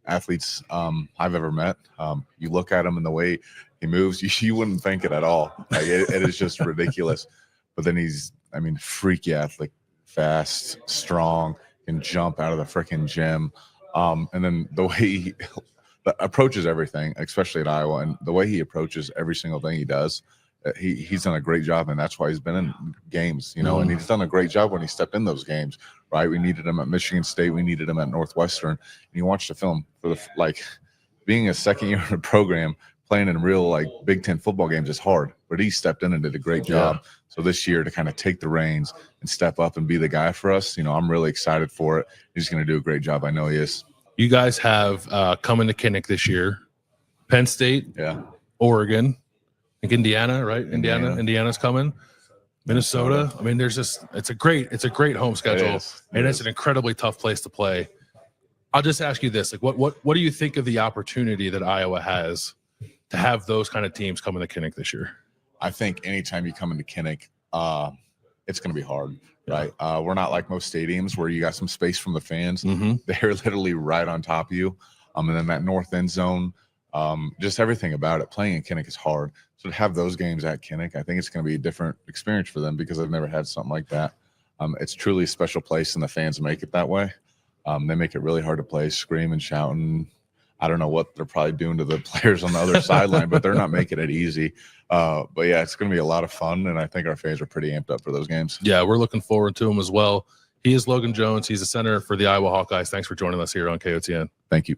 athletes I've ever met. You look at him and the way he moves, you wouldn't think it at all. Like, it is just ridiculous. But then he's, freaky athlete, fast, strong, can jump out of the freaking gym. And then the way he approaches everything, especially at Iowa, and the way he approaches every single thing he does, he's done a great job, and that's why he's been in games, and he's done a great job when he stepped in those games, right? We needed him at Michigan State, we needed him at Northwestern, and you watch the film for being a second year in a program, playing in real Big Ten football games is hard, but he stepped in and did a great job. So this year to kind of take the reins and step up and be the guy for us, I'm really excited for it. He's going to do a great job. I know he is. You guys have coming to Kinnick this year, Penn State, Oregon, I think Indiana, right? Indiana's coming. Minnesota. It's a great home schedule, and it's an incredibly tough place to play. I'll just ask you this: what do you think of the opportunity that Iowa has to have those kind of teams coming to Kinnick this year? I think anytime you come into Kinnick, it's going to be hard. Right. We're not like most stadiums where you got some space from the fans. They're literally right on top of you. And then that north end zone, just everything about it. Playing in Kinnick is hard. So to have those games at Kinnick, I think it's going to be a different experience for them because they've never had something like that. It's truly a special place, and the fans make it that way. They make it really hard to play, screaming, shouting. I don't know what they're probably doing to the players on the other sideline, but they're not making it easy. But yeah, it's going to be a lot of fun, and I think our fans are pretty amped up for those games. Yeah, we're looking forward to them as well. He is Logan Jones. He's the center for the Iowa Hawkeyes. Thanks for joining us here on KOTN. Thank you.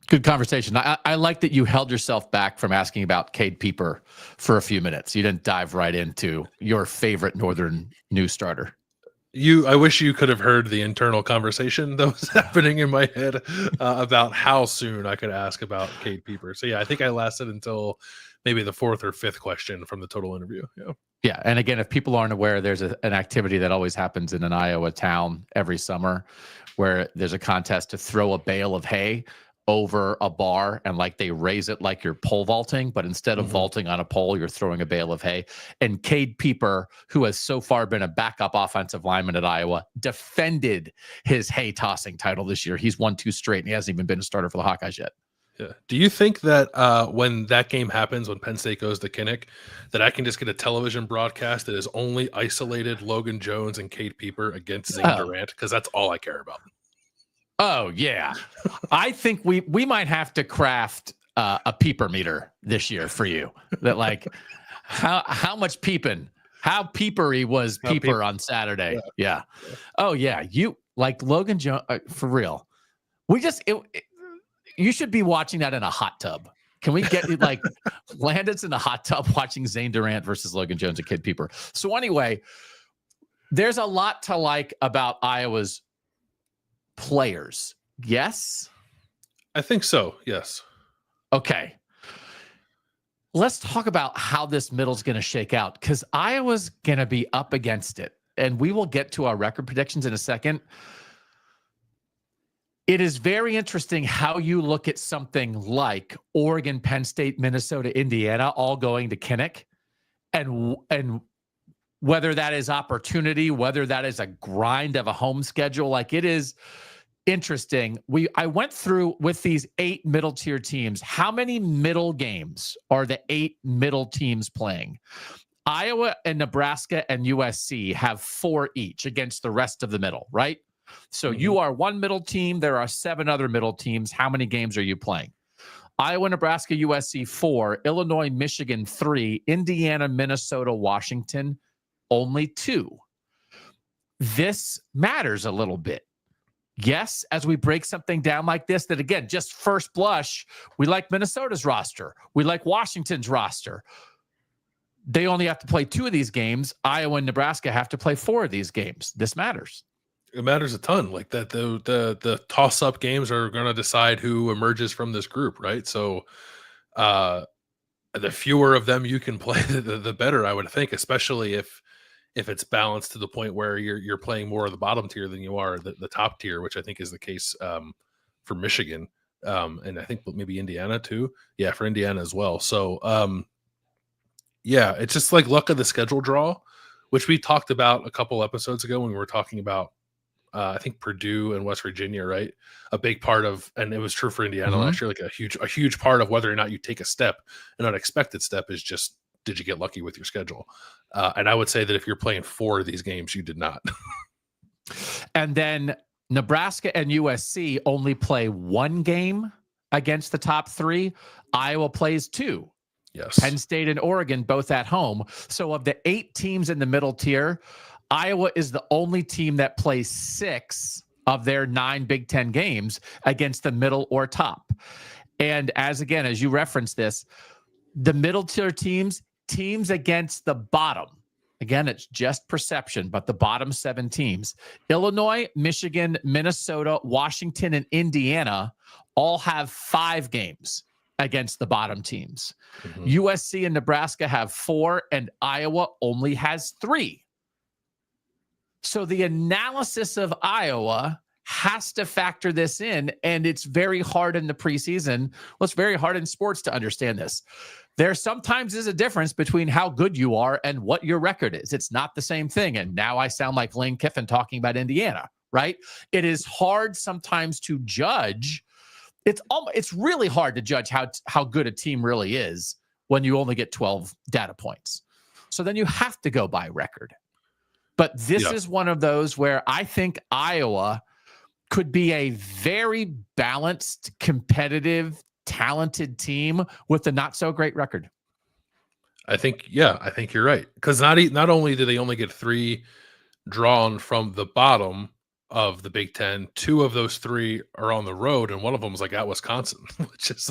Good conversation. I like that you held yourself back from asking about Cade Pieper for a few minutes. You didn't dive right into your favorite Northern new starter. I wish you could have heard the internal conversation that was happening in my head about how soon I could ask about Cade Pieper. So yeah, I think I lasted until maybe the fourth or fifth question from the total interview. Yeah. And again, if people aren't aware, there's an activity that always happens in an Iowa town every summer where there's a contest to throw a bale of hay over a bar, and they raise it like you're pole vaulting, but instead of vaulting on a pole, you're throwing a bale of hay. And Cade Pieper, who has so far been a backup offensive lineman at Iowa, defended his hay tossing title this year. He's won 2 straight, and he hasn't even been a starter for the Hawkeyes yet. Yeah. Do you think that when that game happens, when Penn State goes to Kinnick, that I can just get a television broadcast that is only isolated Logan Jones and Cade Pieper against Zane Durant? Because that's all I care about. Oh, yeah. I think we might have to craft a peeper meter this year for you. That how much peeping, how peepery was Pieper on Saturday. Yeah. Oh, yeah. You Logan Jones, for real. You should be watching that in a hot tub. Can we get Landis in a hot tub watching Zane Durant versus Logan Jones and Cade Pieper? So anyway, There's a lot to like about Iowa's players. Yes? I think so. Yes. Okay. Let's talk about how this middle's going to shake out, because Iowa's going to be up against it. And we will get to our record predictions in a second. It is very interesting how you look at something like Oregon, Penn State, Minnesota, Indiana, all going to Kinnick, and whether that is opportunity, whether that is a grind of a home schedule. Like, it is interesting. I went through with these 8 middle tier teams. How many middle games are the 8 middle teams playing? Iowa and Nebraska and USC have 4 each against the rest of the middle, right? So you are one middle team. There are 7 other middle teams. How many games are you playing? Iowa, Nebraska, USC 4, Illinois, Michigan 3, Indiana, Minnesota, Washington only 2. This matters a little bit. Yes, as we break something down like this, that again, just first blush, we like Minnesota's roster. We like Washington's roster. They only have to play 2 of these games. Iowa and Nebraska have to play 4 of these games. This matters. It matters a ton. Like that, the toss-up games are going to decide who emerges from this group, right? So, the fewer of them you can play, the better, I would think. Especially if it's balanced to the point where you're playing more of the bottom tier than you are the top tier, which I think is the case for Michigan, and I think maybe Indiana too. Yeah, for Indiana as well. So, yeah, it's just like luck of the schedule draw, which we talked about a couple episodes ago when we were talking about. I think Purdue and West Virginia, right? A big part of, and it was true for Indiana last year, like a huge part of whether or not you take a step, an unexpected step, is just, did you get lucky with your schedule? And I would say that if you're playing 4 of these games, you did not. And then Nebraska and USC only play 1 game against the top 3. Iowa plays 2. Yes. Penn State and Oregon both at home. So of the 8 teams in the middle tier, Iowa is the only team that plays 6 of their 9 Big Ten games against the middle or top. And as you referenced this, the middle tier teams against the bottom. Again, it's just perception, but the bottom 7 teams, Illinois, Michigan, Minnesota, Washington, and Indiana all have 5 games against the bottom teams. USC and Nebraska have 4, and Iowa only has 3. So the analysis of Iowa has to factor this in, and it's very hard in the preseason. Well, it's very hard in sports to understand this. There sometimes is a difference between how good you are and what your record is. It's not the same thing. And now I sound like Lane Kiffin talking about Indiana, right? It is hard sometimes to judge. It's really hard to judge how good a team really is when you only get 12 data points. So then you have to go by record. But this is one of those where I think Iowa could be a very balanced, competitive, talented team with a not so great record. I think you're right. Because not only do they only get 3 drawn from the bottom of the Big Ten, 2 of those 3 are on the road, and one of them is like at Wisconsin, which is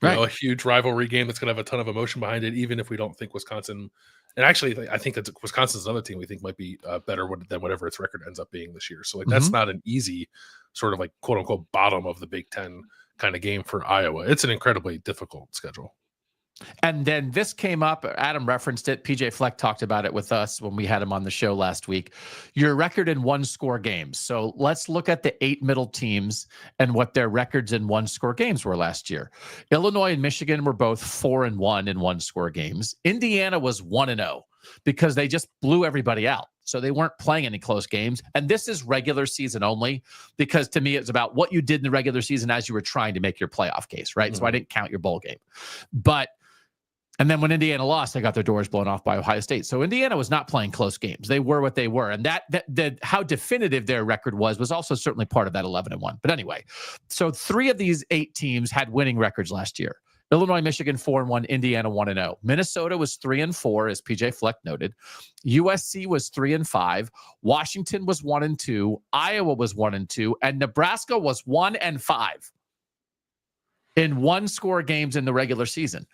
a huge rivalry game that's going to have a ton of emotion behind it, even if we don't think Wisconsin. And actually, I think that Wisconsin's another team we think might be better than whatever its record ends up being this year. So that's not an easy sort of like quote unquote bottom of the Big Ten kind of game for Iowa. It's an incredibly difficult schedule. And then this came up, Adam referenced it. PJ Fleck talked about it with us when we had him on the show last week. Your record in 1-score games. So let's look at the 8 middle teams and what their records in 1-score games were last year. Illinois and Michigan were both 4-1 in 1-score games. Indiana was 1-0 because they just blew everybody out. So they weren't playing any close games. And this is regular season only, because to me, it's about what you did in the regular season as you were trying to make your playoff case, right? So I didn't count your bowl game. And then when Indiana lost, they got their doors blown off by Ohio State. So Indiana was not playing close games. They were what they were. And that how definitive their record was also certainly part of that 11-1. But anyway, so 3 of these 8 teams had winning records last year. Illinois, Michigan 4-1, Indiana 1-0. Minnesota was 3-4, as PJ Fleck noted. USC was 3-5. Washington was 1-2. Iowa was 1-2, and Nebraska was 1-5 in 1-score games in the regular season.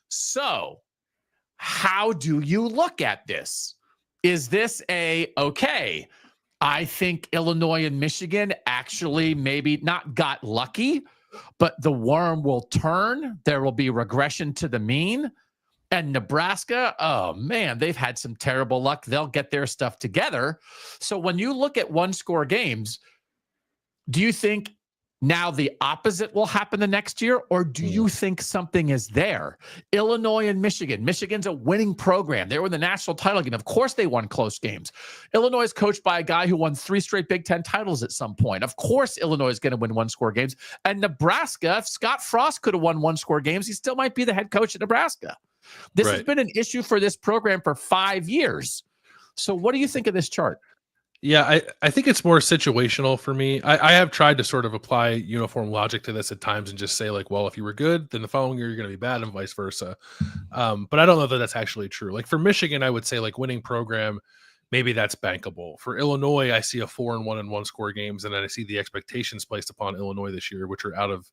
So how do you look at this? Is this okay, I think Illinois and Michigan actually maybe not got lucky, but the worm will turn. There will be regression to the mean. And Nebraska, oh man, they've had some terrible luck. They'll get their stuff together. So when you look at one-score games, do you think now the opposite will happen the next year, or do you think something is there? Illinois and Michigan. Michigan's a winning program. They were in the national title game. Of course they won close games. Illinois is coached by a guy who won 3 straight Big Ten titles at some point. Of course Illinois is going to win one-score games. And Nebraska, if Scott Frost could have won one-score games, he still might be the head coach at Nebraska. This has been an issue for this program for 5 years. So what do you think of this chart? Yeah, I think it's more situational for me. I have tried to sort of apply uniform logic to this at times and just say like, well, if you were good, then the following year you're going to be bad and vice versa. But I don't know that that's actually true. Like for Michigan, I would say like winning program, maybe that's bankable. For Illinois, I see a 4-1 in one-score games, and then I see the expectations placed upon Illinois this year, which are out of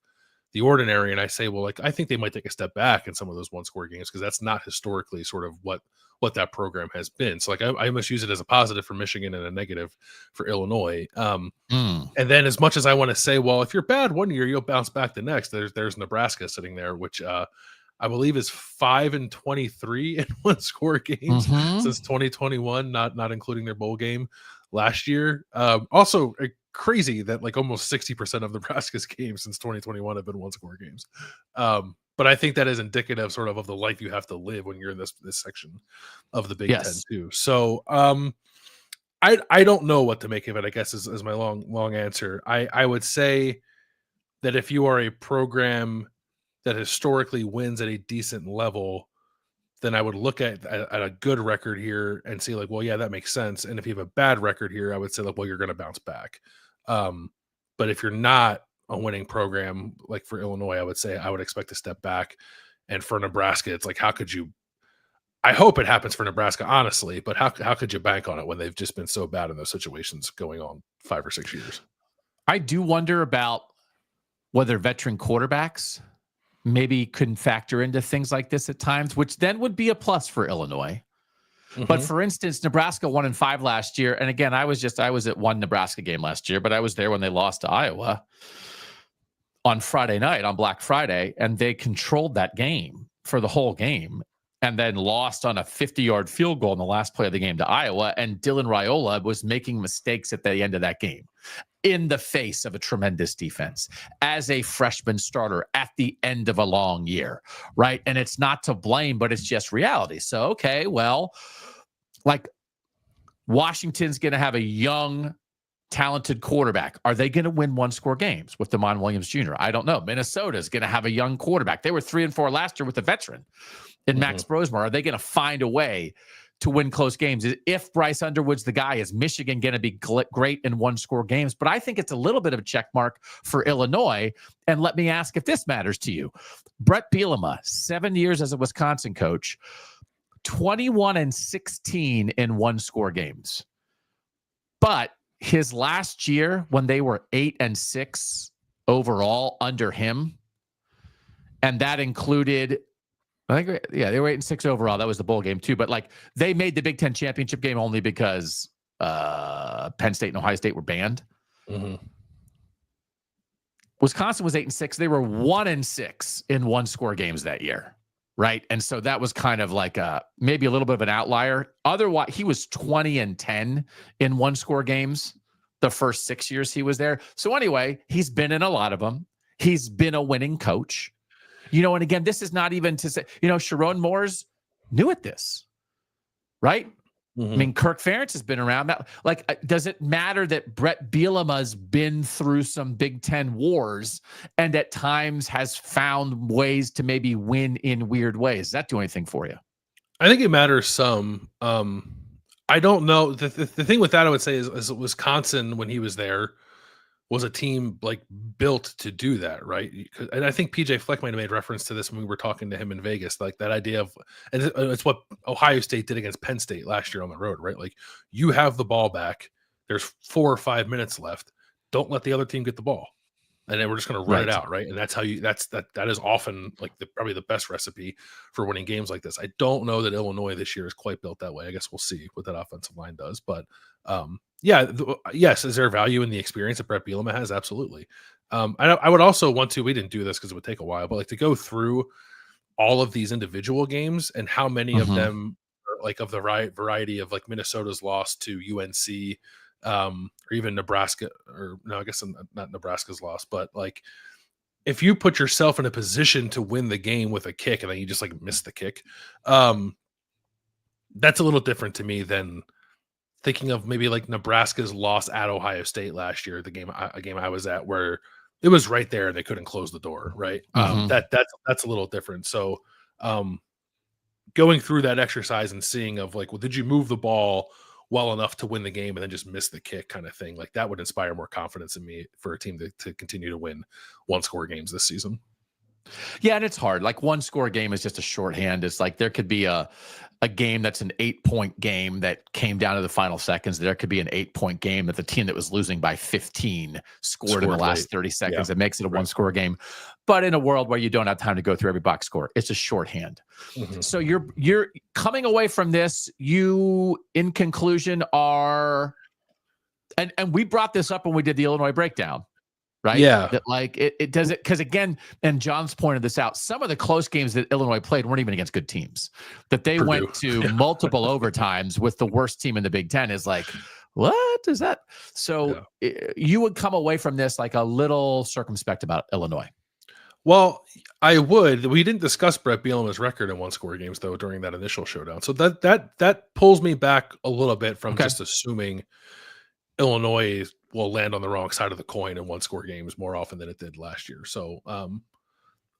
the ordinary. And I say, well, like I think they might take a step back in some of those one-score games because that's not historically sort of what that program has been. So like I must use it as a positive for Michigan and a negative for Illinois. And then as much as I want to say, well, if you're bad one year, you'll bounce back the next. There's Nebraska sitting there, which I believe is 5-23 in one-score games since 2021, not including their bowl game last year. Also crazy that like almost 60% of Nebraska's games since 2021 have been one-score games. But I think that is indicative sort of the life you have to live when you're in this section of the Big Ten too. So I don't know what to make of it, I guess is my long answer. I would say that if you are a program that historically wins at a decent level, then I would look at a good record here and see like, well, yeah, that makes sense. And if you have a bad record here, I would say like, well, you're going to bounce back. But if you're not a winning program, like for Illinois, I would say I would expect to step back. And for Nebraska, it's like, how could you? I hope it happens for Nebraska, honestly, but how could you bank on it when they've just been so bad in those situations going on 5 or 6 years? I do wonder about whether veteran quarterbacks maybe couldn't factor into things like this at times, which then would be a plus for Illinois. But for instance, Nebraska 1-5 last year. And again, I was at one Nebraska game last year, but I was there when they lost to Iowa on Friday night, on Black Friday, and they controlled that game for the whole game and then lost on a 50-yard field goal in the last play of the game to Iowa. And Dylan Raiola was making mistakes at the end of that game in the face of a tremendous defense as a freshman starter at the end of a long year, right? And it's not to blame, but it's just reality. So, okay, well, like Washington's going to have a young, talented quarterback. Are they going to win one-score games with Damon Williams Jr.? I don't know. Minnesota's going to have a young quarterback. They were 3-4 last year with a veteran in Max Brosmer. Are they going to find a way to win close games? If Bryce Underwood's the guy, is Michigan going to be great in one-score games? But I think it's a little bit of a check mark for Illinois. And let me ask if this matters to you. Brett Bielema, 7 years as a Wisconsin coach, 21-16 in one-score games. But his last year, when they were 8-6 overall under him, and that included, I think, yeah, they were 8-6 overall. That was the bowl game too. But like, they made the Big Ten championship game only because Penn State and Ohio State were banned. Wisconsin was 8-6. They were 1-6 in one-score games that year, right? And so that was kind of like maybe a little bit of an outlier. Otherwise, he was 20-10 in one-score games the first 6 years he was there. So anyway, he's been in a lot of them. He's been a winning coach. You know, and again, this is not even to say, you know, Sharon Moore's new at this, right? I mean, Kirk Ferentz has been around. Like, does it matter that Brett Bielema's been through some Big Ten wars and at times has found ways to maybe win in weird ways? Does that do anything for you? I think it matters some. I don't know. The thing with that, I would say, is Wisconsin, when he was there, was a team like built to do that, right? And I think PJ Fleck might have made reference to this when we were talking to him in Vegas, like that idea of, and it's what Ohio State did against Penn State last year on the road, right? Like, you have the ball back. There's 4 or 5 minutes left. Don't let the other team get the ball. and then we're just going to run it Right. out, right? And that's how that is often like probably the best recipe for winning games like this. I don't know that Illinois this year is quite built that way. I guess we'll see what that offensive line does, but yes, is there value in the experience that Brett Bielema has? Absolutely. I would also want to. We didn't do this because it would take a while, but like to go through all of these individual games and how many of them are like of the variety of like Minnesota's loss to UNC. Or even Nebraska, or no, I guess not Nebraska's loss, but like if you put yourself in a position to win the game with a kick and then you just like miss the kick, that's a little different to me than thinking of maybe like Nebraska's loss at Ohio State last year, a game I was at where it was right there and they couldn't close the door, right? That's a little different. So going through that exercise and seeing of like, well, did you move the ball well enough to win the game and then just miss the kick kind of thing? Like that would inspire more confidence in me for a team to continue to win one-score games this season. Yeah, and it's hard. Like one-score game is just a shorthand. It's like there could be a game that's an 8-point game that came down to the final seconds. There could be an 8-point game that the team that was losing by 15 scored in the last late. 30 seconds. Yeah. It makes it a one-score game. But in a world where you don't have time to go through every box score, it's a shorthand. So you're coming away from this, you in conclusion are, and we brought this up when we did the Illinois breakdown, right? Yeah. That like it does it because again, and John's pointed this out, some of the close games that Illinois played weren't even against good teams. That they Purdue. went to multiple overtimes with the worst team in the Big Ten is like, what is that? So you would come away from this like a little circumspect about Illinois. Well, I would. We didn't discuss Brett Bielema's record in one-score games though during that initial showdown. So that pulls me back a little bit from just assuming Illinois will land on the wrong side of the coin in one-score games more often than it did last year. So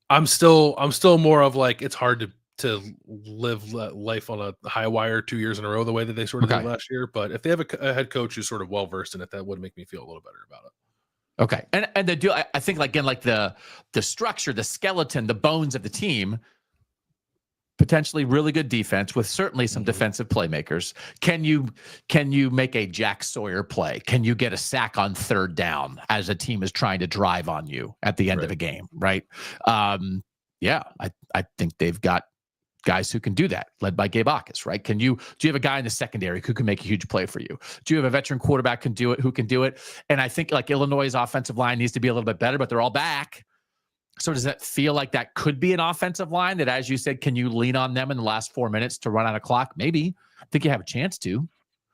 I'm still more of like it's hard to live life on a high wire 2 years in a row the way that they sort of did last year. But if they have a head coach who's sort of well versed in it, that would make me feel a little better about it. Okay. And they do, I think again, like the structure, the skeleton, the bones of the team, potentially really good defense with certainly some defensive playmakers. Can you make a Jack Sawyer play? Can you get a sack on third down as a team is trying to drive on you at the end of a game? Right. I think they've got guys who can do that, led by Gabe Akis, right? Do you have a guy in the secondary who can make a huge play for you? Do you have a veteran quarterback who can do it? And I think like Illinois' offensive line needs to be a little bit better, but they're all back. So does that feel like that could be an offensive line that, as you said, can you lean on them in the last 4 minutes to run out of clock? Maybe. I think you have a chance to.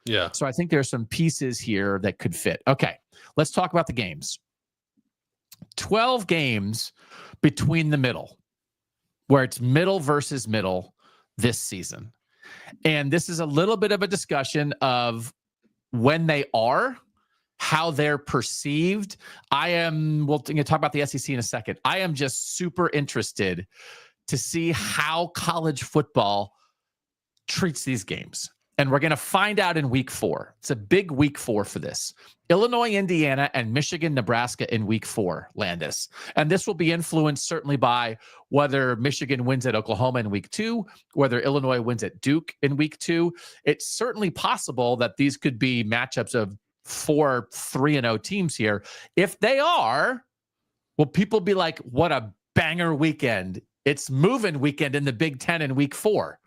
Yeah. So I think there's some pieces here that could fit. Okay, let's talk about the games. 12 games between the middle, where it's middle versus middle this season. And this is a little bit of a discussion of when they are, how they're perceived. We'll talk about the SEC in a second. I am just super interested to see how college football treats these games. And we're going to find out in week 4. It's a big week 4 for this. Illinois, Indiana, and Michigan, Nebraska in week 4, Landis. And this will be influenced certainly by whether Michigan wins at Oklahoma in week 2, whether Illinois wins at Duke in week 2. It's certainly possible that these could be matchups of 4 3-0 teams here. If they are, will people be like, what a banger weekend. It's moving weekend in the Big Ten in week 4.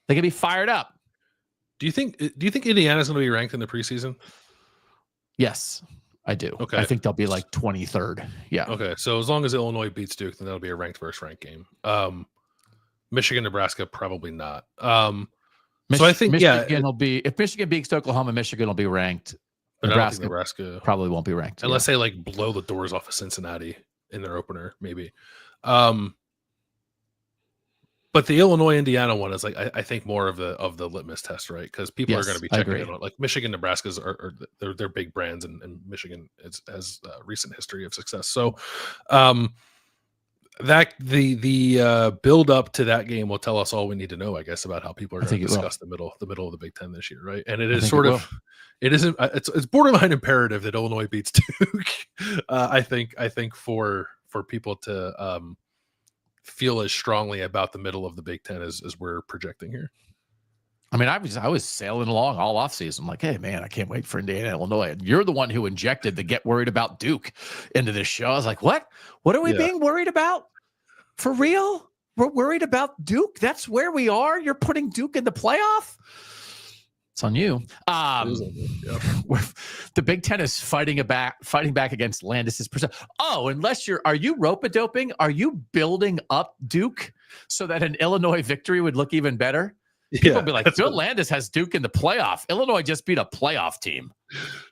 They can be fired up. Do you think Indiana's going to be ranked in the preseason? Yes, I do. Okay. I think they'll be like 23rd. Yeah. Okay. So as long as Illinois beats Duke, then that'll be a ranked versus ranked game. Michigan, Nebraska, probably not. So I think Michigan will be, if Michigan beats Oklahoma, Michigan will be ranked. But Nebraska probably won't be ranked. Unless they like blow the doors off of Cincinnati in their opener, maybe. But the Illinois Indiana one is like I think more of the litmus test, right? Because people are going to be checking it out. Like Michigan, Nebraska's are they're big brands, and Michigan has recent history of success. So that the build up to that game will tell us all we need to know, I guess, about how people are going to discuss the middle of the Big Ten this year, right? And it is sort of it's borderline imperative that Illinois beats Duke. I think for people to feel as strongly about the middle of the Big Ten as we're projecting here. I mean, I was sailing along all offseason. I'm like, hey, man, I can't wait for Indiana, Illinois. And you're the one who injected the get worried about Duke into this show. I was like, what? What are we being worried about? For real? We're worried about Duke? That's where we are? You're putting Duke in the playoff? It's on you. The Big Ten is fighting back against Landis's percent. Oh, are you rope-a-doping? Are you building up Duke so that an Illinois victory would look even better? People will be like, Bill Landis has Duke in the playoff. Illinois just beat a playoff team.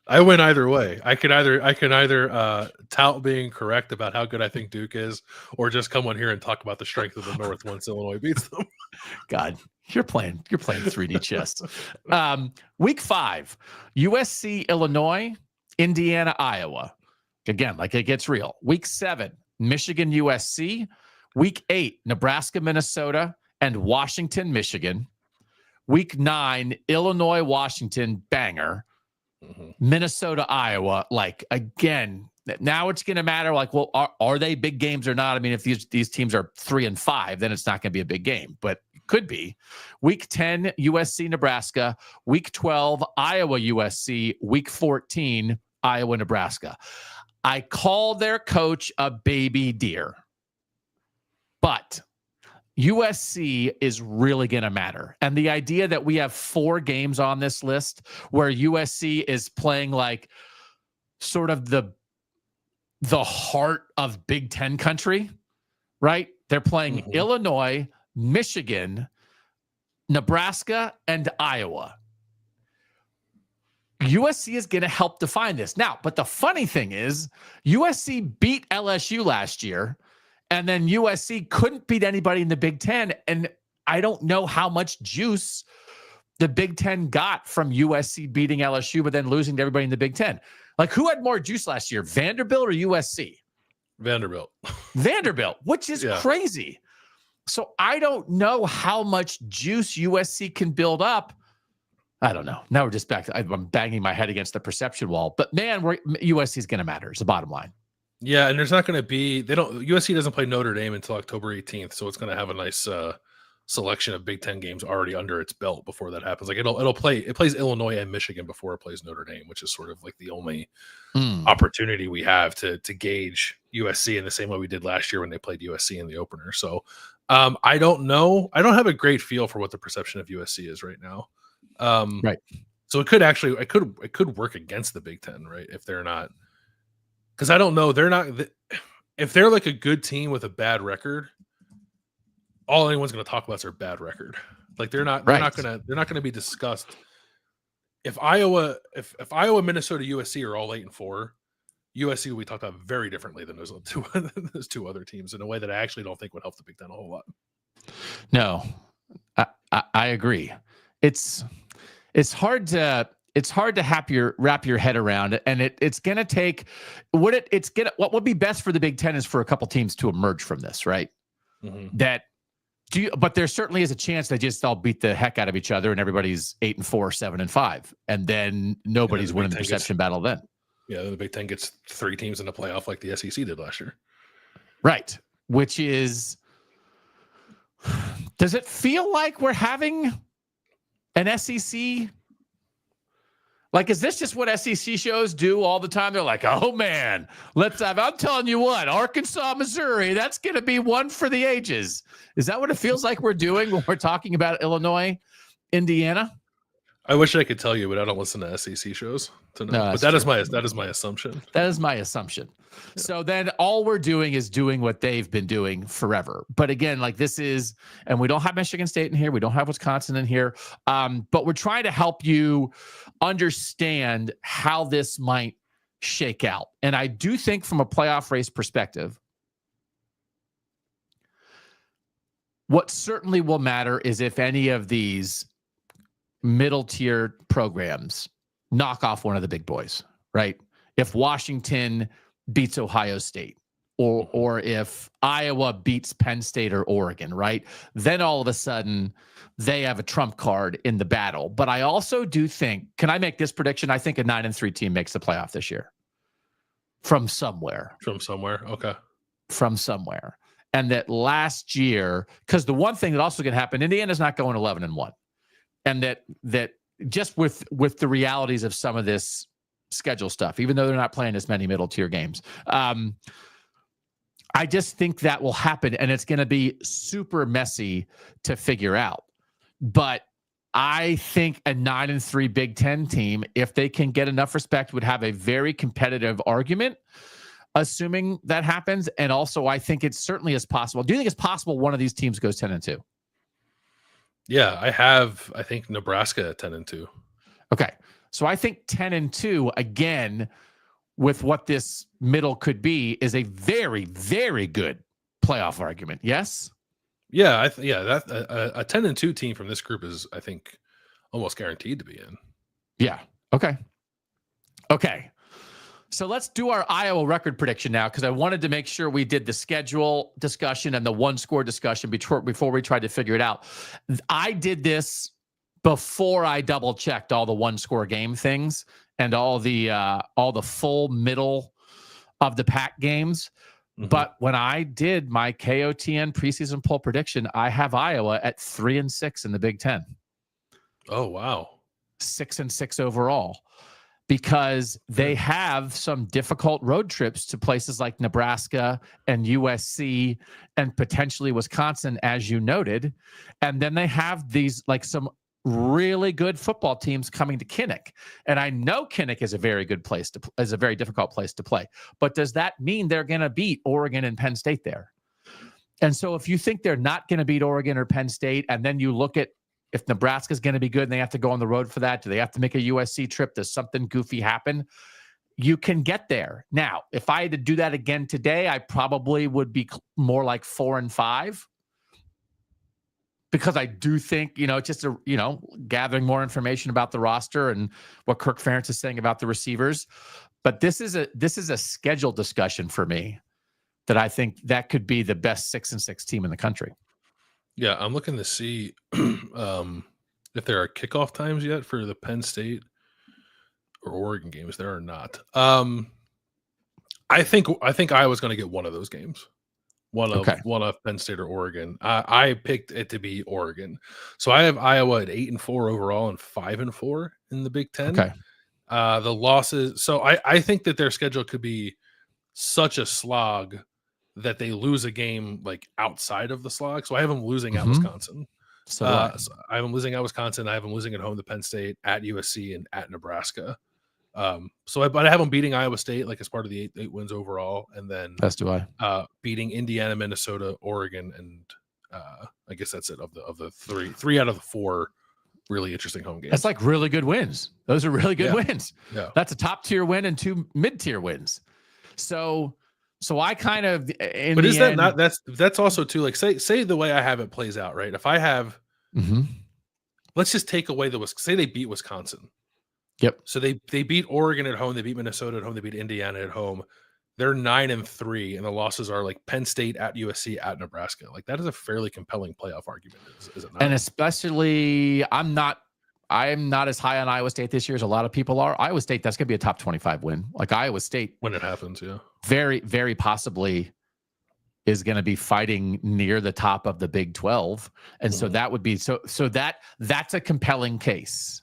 I win either way. I can either tout being correct about how good I think Duke is, or just come on here and talk about the strength of the North once Illinois beats them. God, you're playing 3D chess. Week 5, USC, Illinois, Indiana, Iowa. Again, like it gets real. Week 7, Michigan, USC. Week 8, Nebraska, Minnesota, and Washington, Michigan. Week 9, Illinois, Washington, banger. Minnesota, Iowa. Like, again, now it's going to matter. Like, well, are they big games or not? I mean, if these teams are 3 and 5, then it's not going to be a big game, but it could be. Week 10, USC, Nebraska. Week 12, Iowa, USC. Week 14, Iowa, Nebraska. I call their coach a baby deer, but USC is really going to matter. And the idea that we have 4 games on this list where USC is playing like sort of the heart of Big Ten country, right? They're playing Illinois, Michigan, Nebraska, and Iowa. USC is going to help define this. Now, but the funny thing is USC beat LSU last year, and then USC couldn't beat anybody in the Big Ten. And I don't know how much juice the Big Ten got from USC beating LSU, but then losing to everybody in the Big Ten. Like, who had more juice last year, Vanderbilt or USC? Vanderbilt. Vanderbilt, which is crazy. So I don't know how much juice USC can build up. I don't know. Now we're just back to, I'm banging my head against the perception wall. But man, USC is going to matter is the bottom line. Yeah, and there's not going to be USC doesn't play Notre Dame until October 18th, so it's going to have a nice selection of Big Ten games already under its belt before that happens. Like it plays Illinois and Michigan before it plays Notre Dame, which is sort of like the only opportunity we have to gauge USC in the same way we did last year when they played USC in the opener. So I don't know. I don't have a great feel for what the perception of USC is right now. Right. So it could work against the Big Ten, right? If they're not. Because I don't know, if they're like a good team with a bad record, all anyone's going to talk about is their bad record. Like they're not going to be discussed. If Iowa, Minnesota, USC are all 8-4, USC will be talked about very differently than those two other teams in a way that I actually don't think would help the Big Ten a whole lot. No, I agree. It's hard to wrap your head around it, and it's going to take what would be best for the Big Ten is for a couple teams to emerge from this, right? But there certainly is a chance they just all beat the heck out of each other, and everybody's 8-4, 7-5, and then nobody's winning the perception battle. Then, the Big Ten gets 3 teams in the playoff like the SEC did last year, right? Which is, does it feel like we're having an SEC? Like, is this just what SEC shows do all the time? They're like, oh, man, I'm telling you what, Arkansas, Missouri, that's going to be one for the ages. Is that what it feels like we're doing when we're talking about Illinois, Indiana? I wish I could tell you, but I don't listen to SEC shows to know. No, but that is my assumption. That is my assumption. Yeah. So then all we're doing is doing what they've been doing forever. But again, like this is, and we don't have Michigan State in here. We don't have Wisconsin in here. But we're trying to help you understand how this might shake out. And I do think from a playoff race perspective, what certainly will matter is if any of these middle tier programs knock off one of the big boys, right? If Washington beats Ohio State, or if Iowa beats Penn State or Oregon, right? Then all of a sudden they have a trump card in the battle. But I also do think, can I make this prediction? I think a 9-3 team makes the playoff this year. From somewhere. Okay. From somewhere. And that last year, because the one thing that also can happen, Indiana's not going 11-1. and that just with the realities of some of this schedule stuff, even though they're not playing as many middle tier games, I just think that will happen, and it's going to be super messy to figure out. But I think a 9-3 Big Ten team, if they can get enough respect, would have a very competitive argument, assuming that happens. And also, I think it certainly is possible. Do you think it's possible one of these teams goes 10-2? Yeah, I think Nebraska at 10-2. Okay. So I think 10-2, again, with what this middle could be, is a very, very good playoff argument. Yes? Yeah, that a 10-2 team from this group is, I think, almost guaranteed to be in. Yeah. Okay. So let's do our Iowa record prediction now, because I wanted to make sure we did the schedule discussion and the one score discussion before we tried to figure it out. I did this before I double checked all the one score game things and all the full middle of the pack games. Mm-hmm. But when I did my KOTN preseason poll prediction, I have Iowa at 3-6 in the Big Ten. Oh, wow. 6-6 overall, because they have some difficult road trips to places like Nebraska and USC and potentially Wisconsin, as you noted. And then they have these, like, some really good football teams coming to Kinnick. And I know Kinnick is a very good place is a very difficult place to play. But does that mean they're going to beat Oregon and Penn State there? And so if you think they're not going to beat Oregon or Penn State, and then you look at if Nebraska is going to be good and they have to go on the road for that, do they have to make a USC trip? Does something goofy happen? You can get there. Now, if I had to do that again today, I probably would be more like 4-5. Because I do think, just gathering more information about the roster and what Kirk Ferentz is saying about the receivers. But this is a schedule discussion for me that I think that could be the best 6-6 team in the country. Yeah, I'm looking to see if there are kickoff times yet for the Penn State or Oregon games. There are not. I think Iowa's going to get one of those games. One of Penn State or Oregon. I picked it to be Oregon, so I have Iowa at 8-4 overall and 5-4 in the Big Ten. Okay. The losses. So I think that their schedule could be such a slog that they lose a game like outside of the slog. So I have them losing at Wisconsin. So I have them losing at Wisconsin. I have them losing at home to Penn State, at USC, and at Nebraska. But I have them beating Iowa State like as part of the eight wins overall, and then as do I. Beating Indiana, Minnesota, Oregon, and I guess that's it of the three out of the 4 really interesting home games. That's like really good wins. Those are really good wins. Yeah, that's a top tier win and 2 mid tier wins. So I kind of but is that not that's also too, like, say the way I have it plays out, right? If I have let's just take away say they beat Wisconsin. Yep. So they beat Oregon at home, they beat Minnesota at home, they beat Indiana at home. They're 9-3, and the losses are like Penn State, at USC, at Nebraska. Like, that is a fairly compelling playoff argument, is it not? And especially, I'm not as high on Iowa State this year as a lot of people are. Iowa State, that's going to be a top 25 win. Like, Iowa State, when it happens, yeah, very, very possibly is going to be fighting near the top of the Big 12, and so that would be that's a compelling case.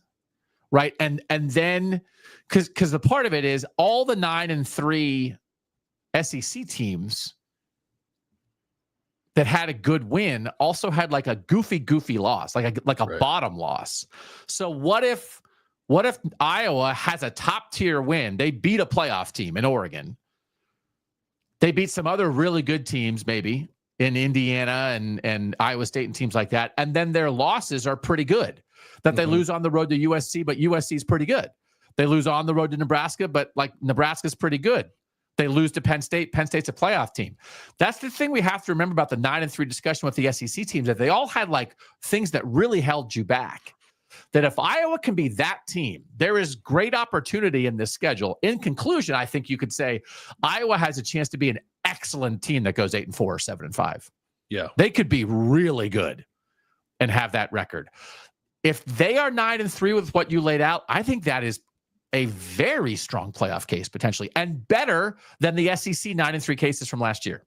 Right. And then because the part of it is all the 9-3 SEC teams that had a good win also had like a goofy loss, like a bottom loss. So what if Iowa has a top tier win? They beat a playoff team in Oregon. They beat some other really good teams, maybe in Indiana and Iowa State and teams like that. And then their losses are pretty good. That they lose on the road to USC, but USC is pretty good. They lose on the road to Nebraska, but like Nebraska's pretty good. They lose to Penn State. Penn State's a playoff team. That's the thing we have to remember about the 9-3 discussion with the SEC teams, that they all had like things that really held you back. That if Iowa can be that team, there is great opportunity in this schedule. In conclusion, I think you could say Iowa has a chance to be an excellent team that goes 8-4 or 7-5. Yeah. They could be really good and have that record. If they are 9-3 with what you laid out, I think that is a very strong playoff case potentially, and better than the SEC 9-3 cases from last year.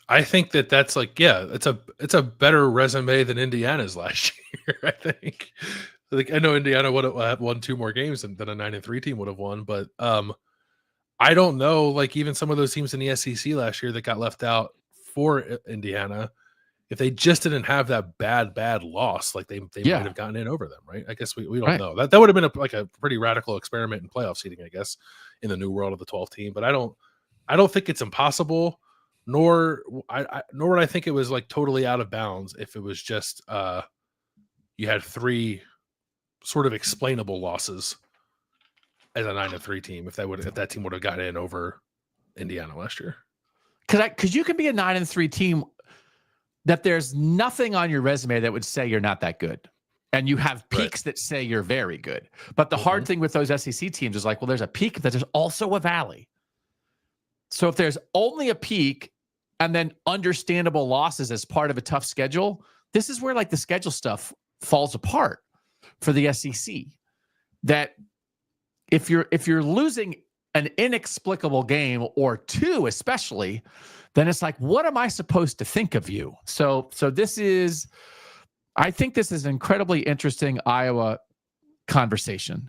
I think that's like, it's a better resume than Indiana's last year. I think Like, I know Indiana would have won 2 more games than a 9-3 team would have won, but I don't know. Like, even some of those teams in the SEC last year that got left out for Indiana, if they just didn't have that bad loss, like they might have gotten in over them, right? I guess we don't know. That would have been a pretty radical experiment in playoff seeding, I guess, in the new world of the 12th team. But I don't think it's impossible, nor would I think it was like totally out of bounds if it was just you had 3 sort of explainable losses as a 9-3 team if that team would have gotten in over Indiana last year. Because you can be a 9-3 team that there's nothing on your resume that would say you're not that good. And you have peaks that say you're very good. But the hard thing with those SEC teams is like, well, there's a peak, but there's also a valley. So if there's only a peak and then understandable losses as part of a tough schedule, this is where like the schedule stuff falls apart for the SEC. That if you're losing an inexplicable game or 2 especially, then it's like, what am I supposed to think of you? So I think this is an incredibly interesting Iowa conversation.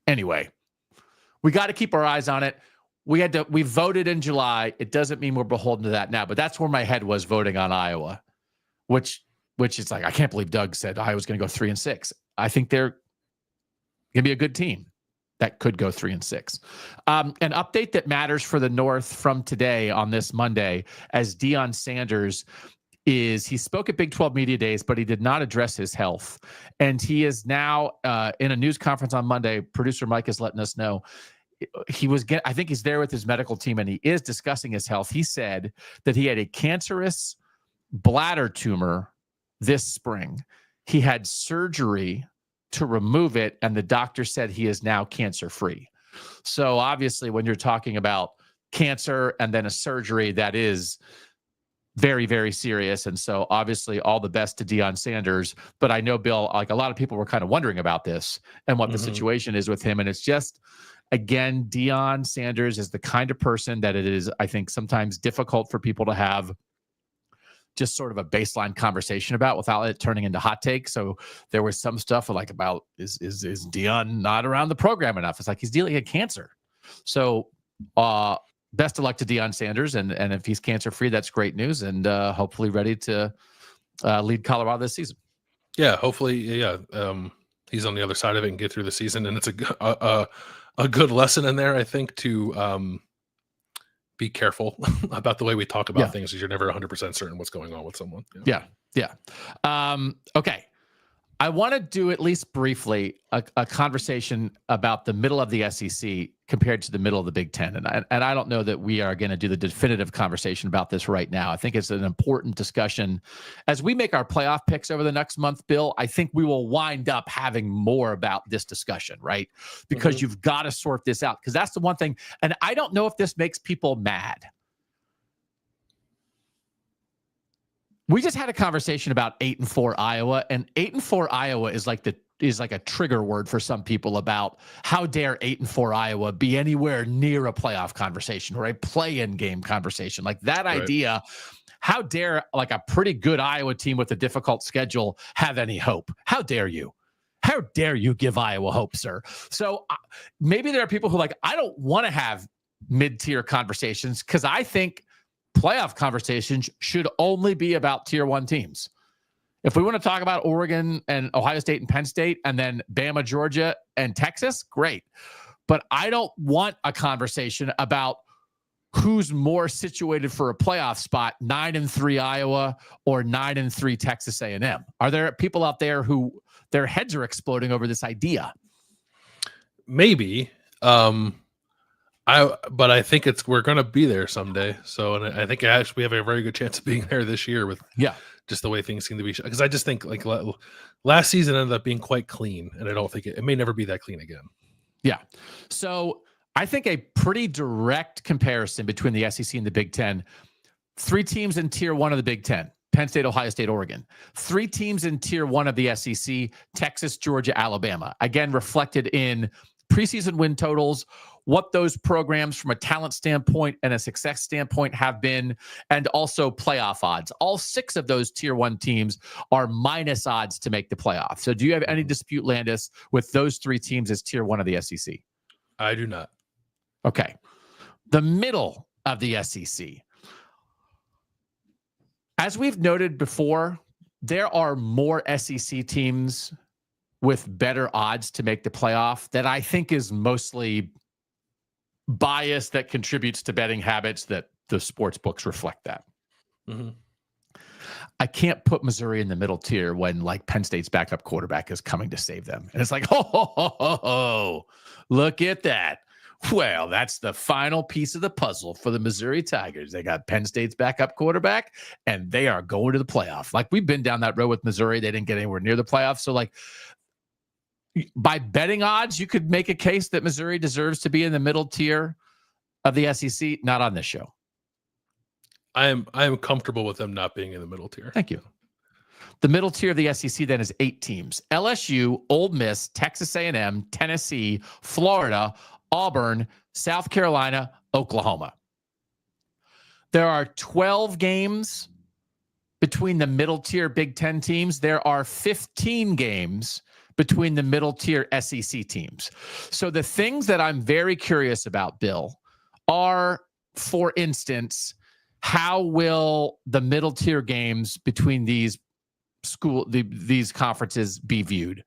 Anyway, we got to keep our eyes on it. We voted in July. It doesn't mean we're beholden to that now, but that's where my head was voting on Iowa, which is like, I can't believe Doug said Iowa's going to go 3-6. I think they're going to be a good team that could go 3-6. An update that matters for the North from today on this Monday, as Deion Sanders he spoke at Big 12 Media Days, but he did not address his health. And he is now in a news conference on Monday. Producer Mike is letting us know I think he's there with his medical team and he is discussing his health. He said that he had a cancerous bladder tumor this spring. He had surgery to remove it, and the doctor said he is now cancer-free. So obviously when you're talking about cancer and then a surgery, that is very, very serious. And so obviously all the best to Deion Sanders. But I know, Bill, like a lot of people were kind of wondering about this and what the situation is with him. And it's just, again, Deion Sanders is the kind of person that it is, I think, sometimes difficult for people to have just sort of a baseline conversation about without it turning into hot take. So there was some stuff like about is Deion not around the program enough? It's like he's dealing with cancer. So best of luck to Deion Sanders. And if he's cancer free, that's great news. And hopefully ready to lead Colorado this season. Yeah, hopefully. Yeah. He's on the other side of it and get through the season. And it's a good lesson in there, I think, to be careful about the way we talk about things, because you're never 100% certain what's going on with someone. Yeah. Okay. I want to do at least briefly a conversation about the middle of the SEC compared to the middle of the Big Ten. And I don't know that we are going to do the definitive conversation about this right now. I think it's an important discussion. As we make our playoff picks over the next month, Bill, I think we will wind up having more about this discussion, right? Because you've got to sort this out, because that's the one thing. And I don't know if this makes people mad. We just had a conversation about 8-4 Iowa, and 8-4 Iowa is like a trigger word for some people about how dare 8-4 Iowa be anywhere near a playoff conversation or a play-in game conversation. Like that idea, how dare like a pretty good Iowa team with a difficult schedule have any hope? How dare you? How dare you give Iowa hope, sir? So maybe there are people who I don't want to have mid-tier conversations, because I think playoff conversations should only be about tier 1 teams. If we want to talk about Oregon and Ohio State and Penn State and then Bama, Georgia, and Texas, great. But I don't want a conversation about who's more situated for a playoff spot, 9-3 Iowa or 9-3 Texas A&M. Are there people out there who their heads are exploding over this idea? Maybe. But I think we're going to be there someday. So, and I think actually we have a very good chance of being there this year with just the way things seem to be. Because I just think last season ended up being quite clean, and I don't think it may never be that clean again. Yeah. So I think a pretty direct comparison between the SEC and the Big Ten: 3 teams in tier 1 of the Big Ten, Penn State, Ohio State, Oregon. 3 teams in tier 1 of the SEC, Texas, Georgia, Alabama. Again, reflected in preseason win totals, what those programs from a talent standpoint and a success standpoint have been, and also playoff odds. All 6 of those tier 1 teams are minus odds to make the playoff. So do you have any dispute, Landis, with those 3 teams as tier 1 of the SEC? I do not. Okay. The middle of the SEC. As we've noted before, there are more SEC teams with better odds to make the playoff that I think is mostly bias that contributes to betting habits that the sports books reflect that. Mm-hmm. I can't put Missouri in the middle tier when like Penn State's backup quarterback is coming to save them. And it's like, look at that. Well, that's the final piece of the puzzle for the Missouri Tigers. They got Penn State's backup quarterback, and they are going to the playoff. Like, we've been down that road with Missouri. They didn't get anywhere near the playoff. So, like, by betting odds, you could make a case that Missouri deserves to be in the middle tier of the SEC. Not on this show. I am comfortable with them not being in the middle tier. Thank you. The middle tier of the SEC then is 8 teams: LSU, Ole Miss, Texas A&M, Tennessee, Florida, Auburn, South Carolina, Oklahoma. There are 12 games between the middle tier Big Ten teams. There are 15 games between the middle tier SEC teams. So the things that I'm very curious about, Bill, are, for instance, how will the middle tier games between these these conferences be viewed?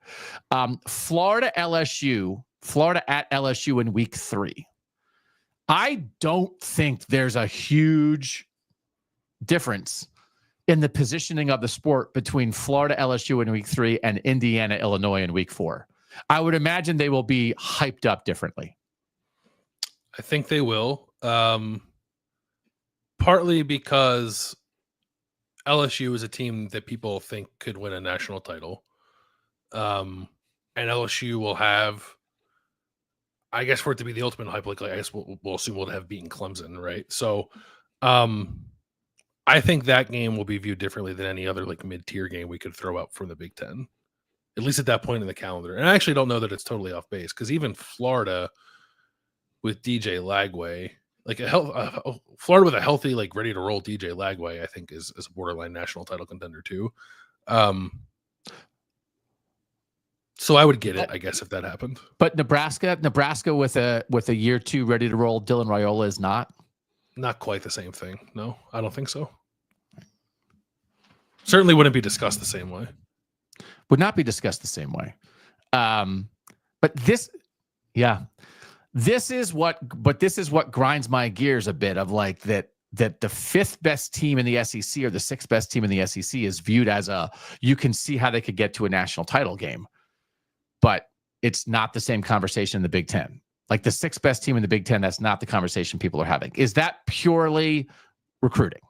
Florida at LSU in week 3. I don't think there's a huge difference in the positioning of the sport between Florida LSU in week 3 and Indiana Illinois in week 4. I would imagine they will be hyped up differently. I think they will. Partly because LSU is a team that people think could win a national title. And LSU will have, I guess, for it to be the ultimate hype, like I guess we'll assume we'll have beaten Clemson, right? So I think that game will be viewed differently than any other like mid-tier game we could throw out from the Big Ten, at least at that point in the calendar. And I actually don't know that it's totally off base, because even Florida with DJ Lagway, like Florida with a healthy, like ready to roll DJ Lagway, I think is a borderline national title contender too. So I would get it, I guess, if that happened. But Nebraska with a year 2 ready to roll Dylan Raiola is not quite the same thing. No, I don't think so. Certainly wouldn't be discussed the same way. Would not be discussed the same way. But this is what grinds my gears a bit, of like that the 5th best team in the SEC or the 6th best team in the SEC is viewed as you can see how they could get to a national title game, but it's not the same conversation in the Big Ten. Like the 6th best team in the Big Ten, that's not the conversation people are having. Is that purely recruiting?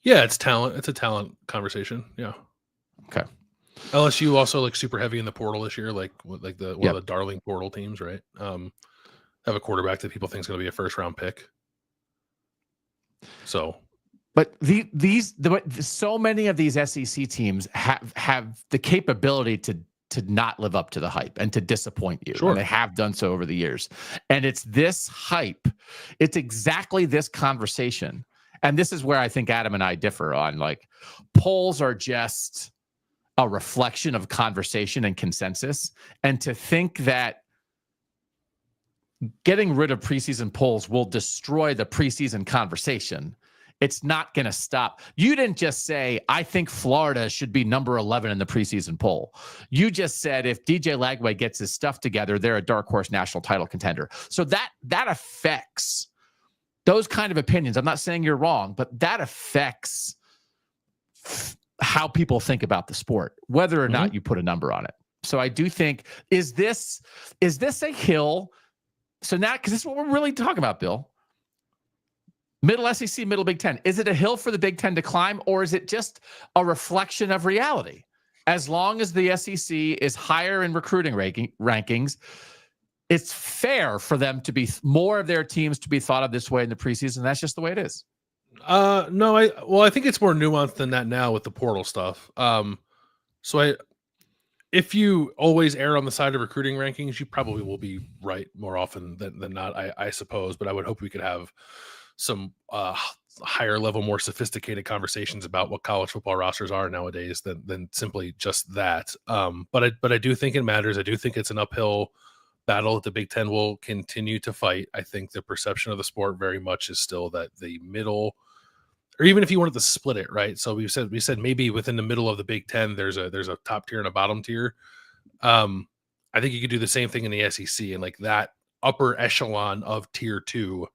Yeah, it's talent. It's a talent conversation. Yeah. Okay. LSU also like super heavy in the portal this year, like one of the darling portal teams, right? Have a quarterback that people think is going to be a 1st-round pick. So, but so many of these SEC teams have the capability to not live up to the hype and to disappoint you. Sure. And they have done so over the years. And it's this hype. It's exactly this conversation. And this is where I think Adam and I differ on, like, polls are just a reflection of conversation and consensus. And to think that getting rid of preseason polls will destroy the preseason conversation, it's not going to stop. You didn't just say, I think Florida should be number 11 in the preseason poll. You just said, if DJ Lagway gets his stuff together, they're a dark horse national title contender. So that affects those kind of opinions. I'm not saying you're wrong, but that affects how people think about the sport, whether or not you put a number on it. So I do think, is this a hill? So now, because this is what we're really talking about, Bill. Middle SEC, middle Big Ten. Is it a hill for the Big Ten to climb, or is it just a reflection of reality? As long as the SEC is higher in recruiting rankings, it's fair for them to be more of their teams to be thought of this way in the preseason. That's just the way it is. No, I think it's more nuanced than that now with the portal stuff. So if you always err on the side of recruiting rankings, you probably will be right more often than not, I suppose. But I would hope we could have some higher level, more sophisticated conversations about what college football rosters are nowadays than simply just that. But I do think it matters. I do think it's an uphill battle that the Big Ten will continue to fight. I think the perception of the sport very much is still that the middle, or even if you wanted to split it, right? So we said maybe within the middle of the Big Ten, there's a top tier and a bottom tier. I think you could do the same thing in the SEC, and like that upper echelon of tier 2,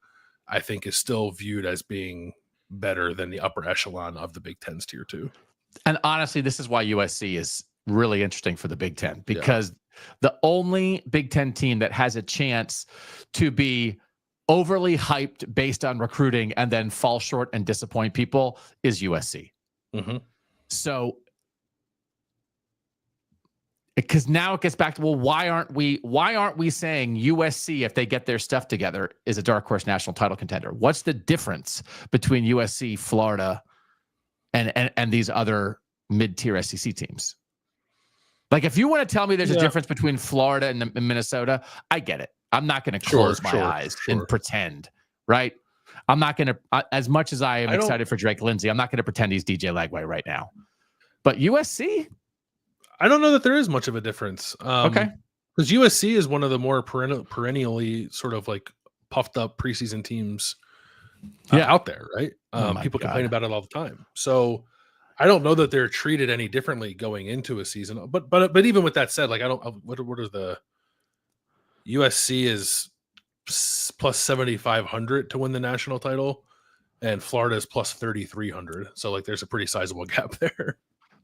I think is still viewed as being better than the upper echelon of the Big Ten's tier 2. And honestly, this is why USC is really interesting for the Big Ten, because the only Big Ten team that has a chance to be overly hyped based on recruiting and then fall short and disappoint people is USC. Mm-hmm. So, because now it gets back to, well, why aren't we saying USC, if they get their stuff together, is a dark horse national title contender? What's the difference between USC, Florida, and these other mid-tier SEC teams? Like, if you want to tell me there's a difference between Florida and Minnesota, I get it. I'm not going to close my eyes and pretend, right? I'm not going to, as much as I am excited for Drake Lindsay, I'm not going to pretend he's DJ Lagway right now. But USC? I don't know that there is much of a difference. Okay. Because USC is one of the more perennially sort of like puffed up preseason teams out there, right? People complain about it all the time. So I don't know that they're treated any differently going into a season. But even with that said, like, what are the USC is plus 7,500 to win the national title, and Florida is plus 3,300. So like, there's a pretty sizable gap there.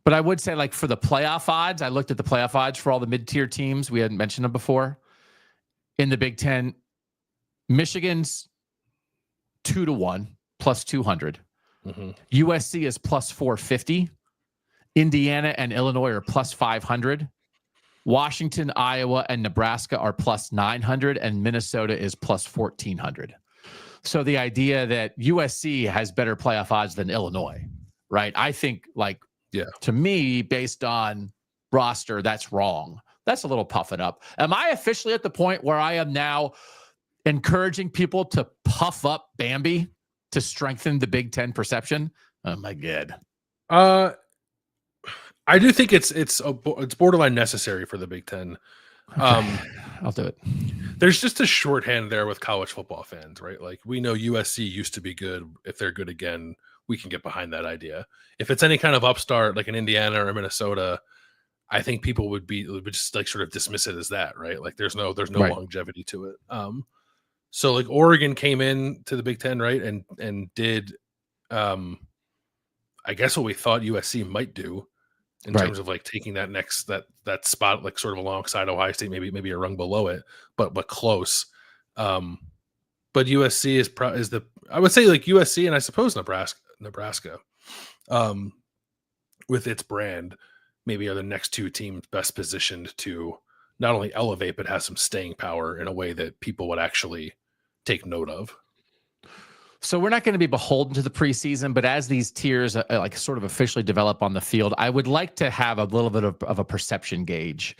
But I would say, like, for the playoff odds, I looked at the playoff odds for all the mid-tier teams. We hadn't mentioned them before. In the Big Ten, Michigan's 2-1, plus 200. Mm-hmm. USC is plus 450. Indiana and Illinois are plus 500. Washington, Iowa, and Nebraska are plus 900, and Minnesota is plus 1,400. So the idea that USC has better playoff odds than Illinois, right? I think, like, to me, based on roster, that's wrong. That's a little puffing up. Am I officially at the point where I am now encouraging people to puff up Bambi to strengthen the Big Ten perception? Oh my God. I do think it's borderline necessary for the Big Ten. Okay. I'll do it. There's just a shorthand there with college football fans, right? Like, we know USC used to be good. If they're good again, we can get behind that idea. If it's any kind of upstart, like in Indiana or Minnesota, I think people would just like sort of dismiss it as that, right? Like, there's no longevity to it. So like, Oregon came in to the Big Ten, right, and did, I guess, what we thought USC might do in terms of like taking that next that spot, like sort of alongside Ohio State, maybe a rung below it, but close. But USC is the, I would say, like, USC and I suppose Nebraska, with its brand, maybe are the next two teams best positioned to not only elevate but have some staying power in a way that people would actually take note of. So we're not going to be beholden to the preseason, but as these tiers like sort of officially develop on the field, I would like to have a little bit of a perception gauge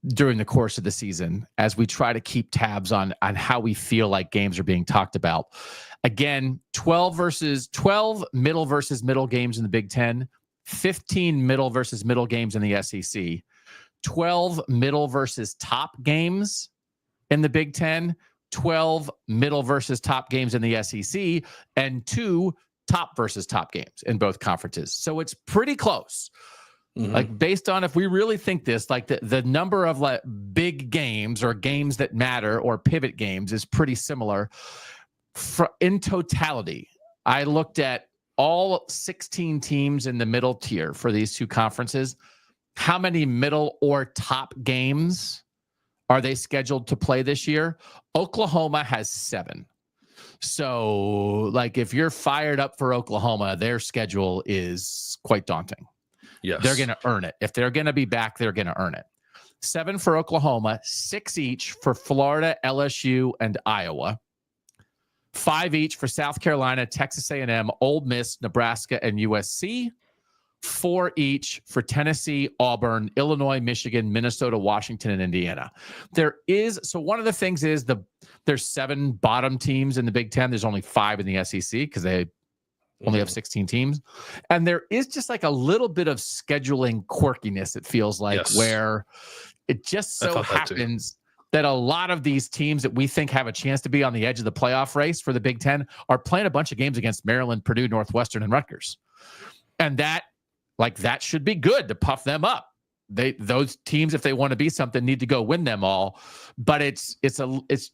during the course of the season as we try to keep tabs on how we feel like games are being talked about. Again, 12 middle versus middle games in the Big Ten, 15 middle versus middle games in the SEC, 12 middle versus top games in the Big Ten, 12 middle versus top games in the SEC, and 2 top versus top games in both conferences. So it's pretty close. Mm-hmm. Like, based on, if we really think this, like the number of like big games or games that matter or pivot games is pretty similar. In totality, I looked at all 16 teams in the middle tier for these two conferences. How many middle or top games are they scheduled to play this year? Oklahoma has 7. So, like, if you're fired up for Oklahoma, their schedule is quite daunting. Yes. They're going to earn it. If they're going to be back, they're going to earn it. 7 for Oklahoma, 6 each for Florida, LSU, and Iowa. 5 each for South Carolina, Texas A&M, Ole Miss, Nebraska, and USC. 4 each for Tennessee, Auburn, Illinois, Michigan, Minnesota, Washington, and Indiana. So one of the things is there's 7 bottom teams in the Big Ten. There's only 5 in the SEC because they only have 16 teams. And there is just like a little bit of scheduling quirkiness, it feels like, where it just so happens that a lot of these teams that we think have a chance to be on the edge of the playoff race for the Big Ten are playing a bunch of games against Maryland, Purdue, Northwestern, and Rutgers. And that should be good to puff them up. Those teams, if they want to be something, need to go win them all. But it's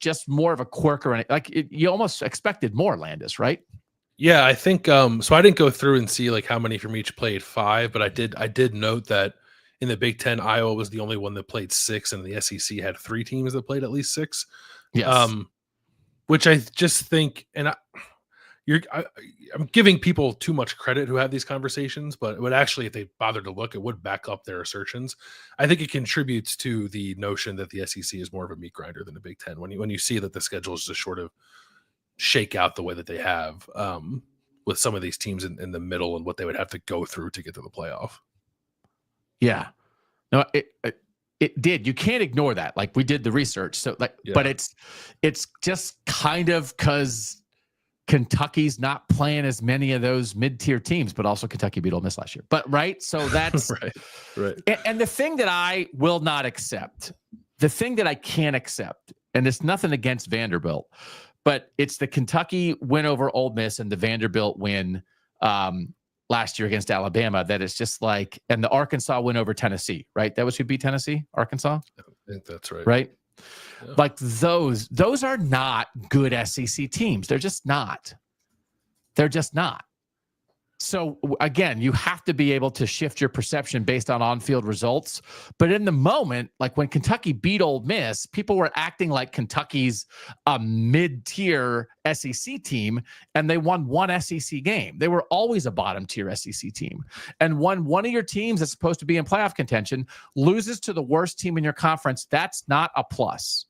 just more of a quirk, or you almost expected more, Landis, right? Yeah, I think so. I didn't go through and see like how many from each played 5, but I did note that in the Big Ten, Iowa was the only one that played 6, and the SEC had 3 teams that played at least 6. Yes. Which I just think, and I'm giving people too much credit who have these conversations, but it would actually, if they bothered to look, it would back up their assertions. I think it contributes to the notion that the SEC is more of a meat grinder than the Big Ten. When you see that the schedules just sort of shake out the way that they have with some of these teams in the middle and what they would have to go through to get to the playoff. Yeah, no, it did. You can't ignore that. Like, we did the research. So but it's just kind of because Kentucky's not playing as many of those mid-tier teams, but also Kentucky beat Ole Miss last year. But right. So that's right. And the thing that I will not accept, the thing that I can't accept, and it's nothing against Vanderbilt, but it's the Kentucky win over Ole Miss and the Vanderbilt win last year against Alabama, that it's just like, and the Arkansas win over Tennessee, right? That was who beat Tennessee? Arkansas? I think that's right. Right? Yeah. Like those are not good SEC teams. They're just not. They're just not. So again, you have to be able to shift your perception based on on-field results. But in the moment, like when Kentucky beat Ole Miss, people were acting like Kentucky's a mid-tier SEC team, and they won 1 SEC game. They were always a bottom-tier SEC team. And when one of your teams that's supposed to be in playoff contention loses to the worst team in your conference, that's not a plus.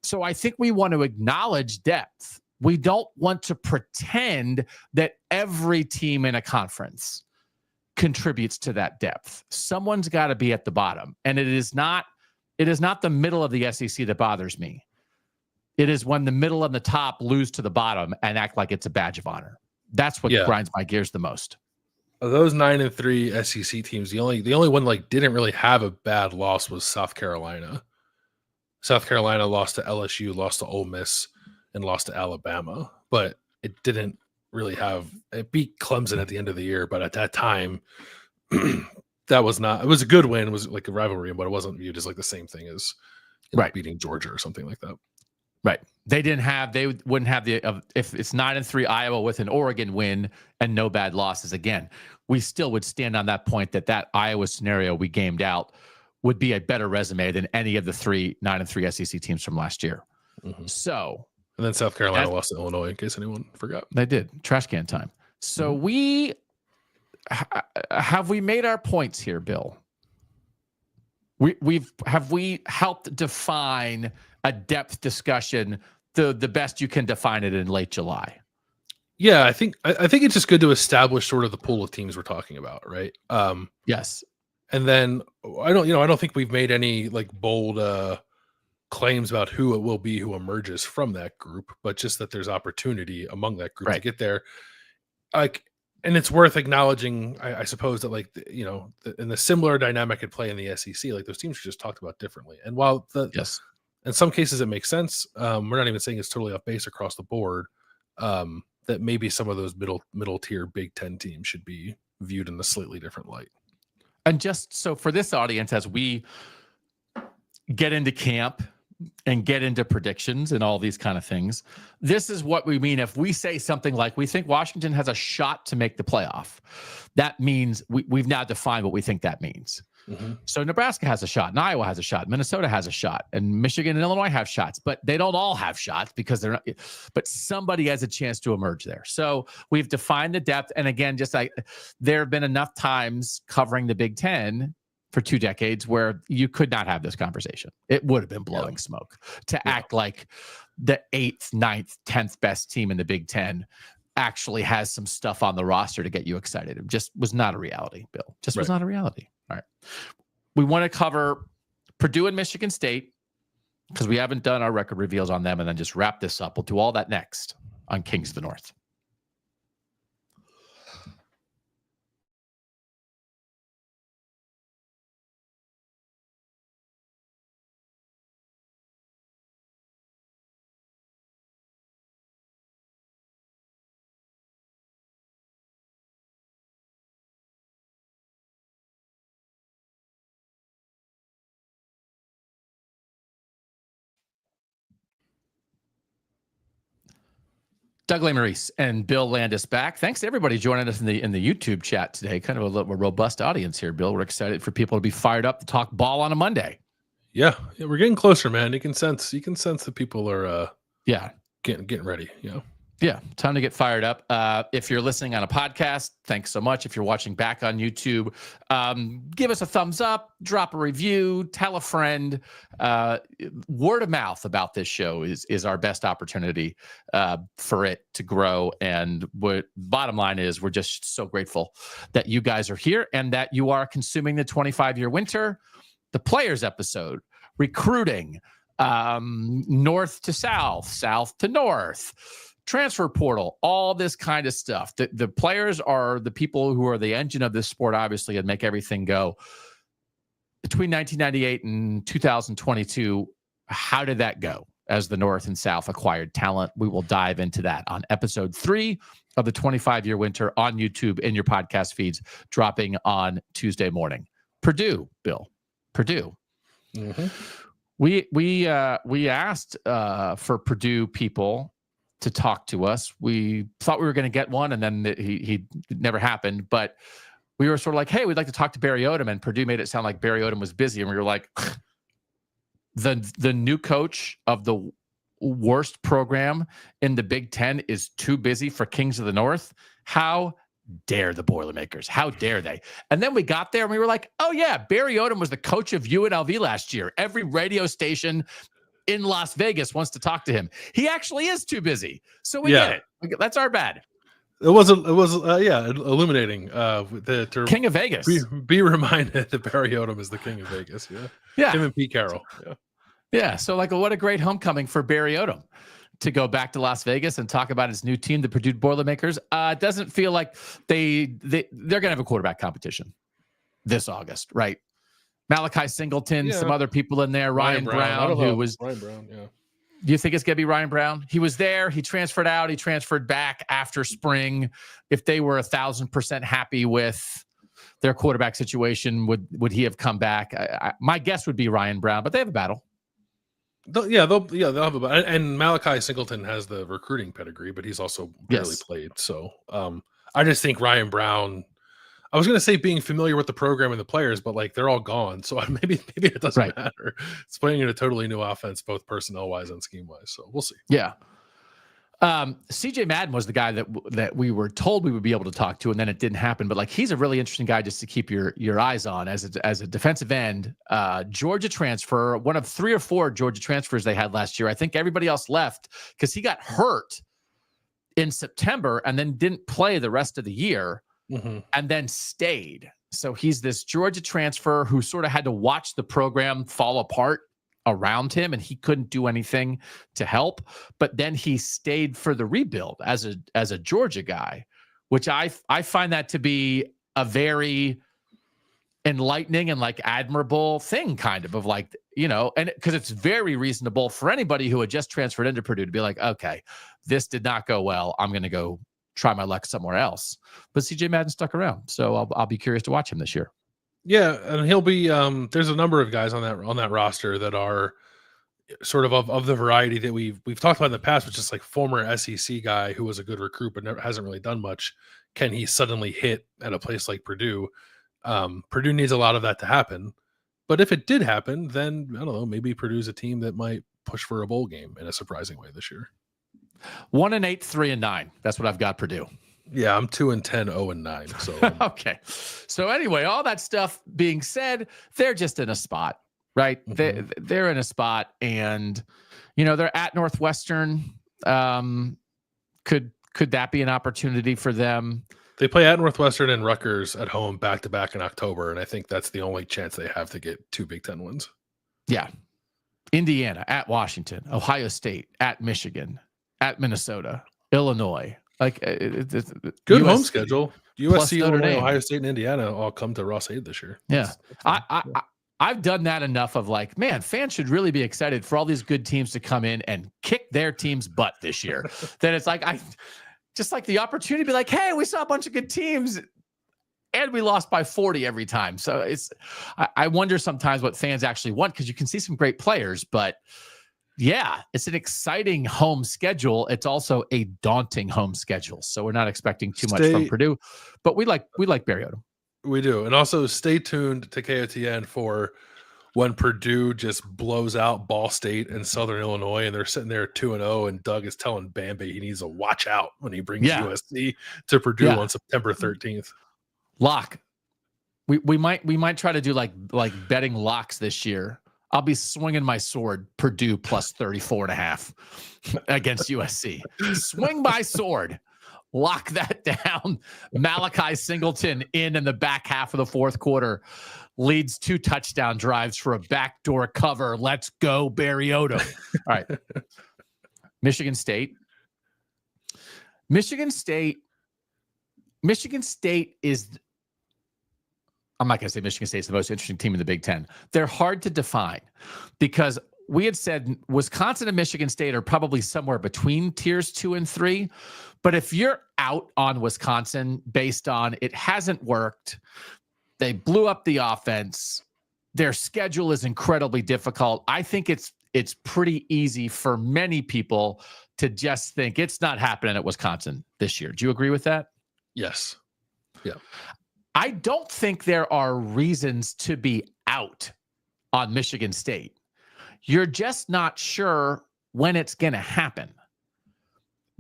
So I think we want to acknowledge depth. We don't want to pretend that every team in a conference contributes to that depth. Someone's got to be at the bottom. And it is not the middle of the SEC that bothers me. It is when the middle and the top lose to the bottom and act like it's a badge of honor. That's what grinds my gears the most. Of those 9-3 SEC teams, the only one like didn't really have a bad loss was South Carolina. South Carolina lost to LSU, lost to Ole Miss, and lost to Alabama, but it didn't really it beat Clemson at the end of the year. But at that time, it was a good win. It was like a rivalry, but it wasn't viewed as like the same thing as beating Georgia or something like that. Right. They wouldn't have if it's 9-3 Iowa with an Oregon win and no bad losses. Again, we still would stand on that point that Iowa scenario we gamed out would be a better resume than any of the 9-3 SEC teams from last year. Mm-hmm. So, and then South Carolina lost to Illinois, in case anyone forgot. They did. Trash can time. So have we made our points here, Bill? Have we helped define a depth discussion the best you can define it in late July? Yeah, I think it's just good to establish sort of the pool of teams we're talking about, right? Yes. And then I don't think we've made any like bold claims about who it will be who emerges from that group, but just that there's opportunity among that group to get there. Like, and it's worth acknowledging, I suppose, that like in the similar dynamic at play in the SEC, like those teams are just talked about differently. And while in some cases it makes sense, we're not even saying it's totally off base across the board. That maybe some of those middle tier Big Ten teams should be viewed in a slightly different light. And just so for this audience, as we get into camp and get into predictions and all these kind of things, this is what we mean. If we say something like, we think Washington has a shot to make the playoff, that means we've now defined what we think that means. Mm-hmm. So Nebraska has a shot, and Iowa has a shot, Minnesota has a shot, and Michigan and Illinois have shots, but they don't all have shots because they're not, but somebody has a chance to emerge there. So we've defined the depth. And again, just like there have been enough times covering the Big Ten for 2 decades where you could not have this conversation. It would have been blowing smoke to act like the 8th, 9th, 10th best team in the Big Ten actually has some stuff on the roster to get you excited. It just was not a reality, Bill. Just was not a reality. All right. We want to cover Purdue and Michigan State because we haven't done our record reveals on them, and then just wrap this up. We'll do all that next on Kings of the North. Doug Lesmerises and Bill Landis back. Thanks to everybody joining us in the YouTube chat today. Kind of a little robust audience here, Bill. We're excited for people to be fired up to talk ball on a Monday. Yeah, we're getting closer, man. You can sense that people are getting ready. Yeah, time to get fired up. If you're listening on a podcast, thanks so much. If you're watching back on YouTube, give us a thumbs up, drop a review, tell a friend. Word of mouth about this show is our best opportunity for it to grow. And bottom line is we're just so grateful that you guys are here and that you are consuming the 25-year winter, the players episode, recruiting, north to south, south to north, transfer portal, all this kind of stuff. The players are the people who are the engine of this sport, obviously, and make everything go. Between 1998 and 2022, how did that go as the North and South acquired talent? We will dive into that on episode 3 of the 25-year winter on YouTube in your podcast feeds, dropping on Tuesday morning. Purdue, Bill. Purdue. Mm-hmm. We asked for Purdue people to talk to us. We thought we were going to get one, and then he never happened. But we were sort of like, hey, we'd like to talk to Barry Odom, and Purdue made it sound like Barry Odom was busy, and we were like, the new coach of the worst program in the Big Ten is too busy for Kings of the North. How dare the Boilermakers? How dare they? And then we got there, and we were like, oh yeah, Barry Odom was the coach of UNLV last year. Every radio station in Las Vegas wants to talk to him. He actually is too busy. So we get it. That's our bad. It was illuminating. The King of Vegas. Be reminded that Barry Odom is the King of Vegas. Yeah. Him and Pete Carroll. Yeah. So what a great homecoming for Barry Odom to go back to Las Vegas and talk about his new team, the Purdue Boilermakers. It doesn't feel like they're going to have a quarterback competition this August, right? Malachi Singleton, some other people in there, Ryan Brown, who was Ryan Brown. Yeah. Do you think it's going to be Ryan Brown? He was there. He transferred out. He transferred back after spring. If they were 1,000% happy with their quarterback situation, would he have come back? My guess would be Ryan Brown, but they have a battle. They'll have a battle. And Malachi Singleton has the recruiting pedigree, but he's also barely played. So I just think Ryan Brown. I was going to say being familiar with the program and the players, but they're all gone. So maybe it doesn't matter. It's playing in a totally new offense, both personnel wise and scheme wise. So we'll see. Yeah. CJ Madden was the guy that we were told we would be able to talk to, and then it didn't happen. But he's a really interesting guy just to keep your eyes on as a defensive end. Georgia transfer, one of 3 or 4 Georgia transfers they had last year. I think everybody else left because he got hurt in September and then didn't play the rest of the year. Mm-hmm. And then stayed. So he's this Georgia transfer who sort of had to watch the program fall apart around him, and he couldn't do anything to help. But then he stayed for the rebuild as a Georgia guy, which I find that to be a very enlightening and admirable thing, kind of and because it's very reasonable for anybody who had just transferred into Purdue to be like, okay, this did not go well. I'm going to go try my luck somewhere else. But CJ Madden stuck around, so I'll be curious to watch him this year. Yeah, and he'll be there's a number of guys on that roster that are sort of the variety that we've talked about in the past, which is former SEC guy who was a good recruit but hasn't really done much. Can he suddenly hit at a place like Purdue? Purdue needs a lot of that to happen. But if it did happen, then I don't know, maybe Purdue's a team that might push for a bowl game in a surprising way this year. 1-8, 3-9. That's what I've got Purdue. Yeah, I'm 2-10, 0-9. So okay. So anyway, all that stuff being said, they're just in a spot, right? Mm-hmm. They're in a spot, and they're at Northwestern. Could Could that be an opportunity for them? They play at Northwestern and Rutgers at home back-to-back in October, and I think that's the only chance they have to get 2 Big Ten wins. Yeah. Indiana at Washington, Ohio State at Michigan, at Minnesota, Illinois. Like good USC, home schedule. USC, Notre Illinois, Dame. Ohio State, and Indiana all come to Ross-Ade this year. Yeah. I've done that enough of like, man, fans should really be excited for all these good teams to come in and kick their team's butt this year. Then it's like, I just like the opportunity to be like, hey, we saw a bunch of good teams and we lost by 40 every time. So I wonder sometimes what fans actually want, because you can see some great players, but yeah, it's an exciting home schedule. It's also a daunting home schedule. So we're not expecting too much from Purdue, but we like Barry Odom. We do. And also stay tuned to KOTN for when Purdue just blows out Ball State and Southern Illinois, and they're sitting there 2-0, and Doug is telling Bambi he needs to watch out when he brings USC to Purdue on September 13th. Lock. We might try to do like betting locks this year. I'll be swinging my sword, Purdue plus 34.5 against USC. Swing my sword. Lock that down. Malachi Singleton in the back half of the fourth quarter leads 2 touchdown drives for a backdoor cover. Let's go, Barry Odom. All right. Michigan State is, I'm not going to say Michigan State is the most interesting team in the Big Ten. They're hard to define because we had said Wisconsin and Michigan State are probably somewhere between tiers 2 and 3. But if you're out on Wisconsin based on it hasn't worked, they blew up the offense, their schedule is incredibly difficult, I think it's pretty easy for many people to just think it's not happening at Wisconsin this year. Do you agree with that? Yes. Yeah. I don't think there are reasons to be out on Michigan State. You're just not sure when it's going to happen.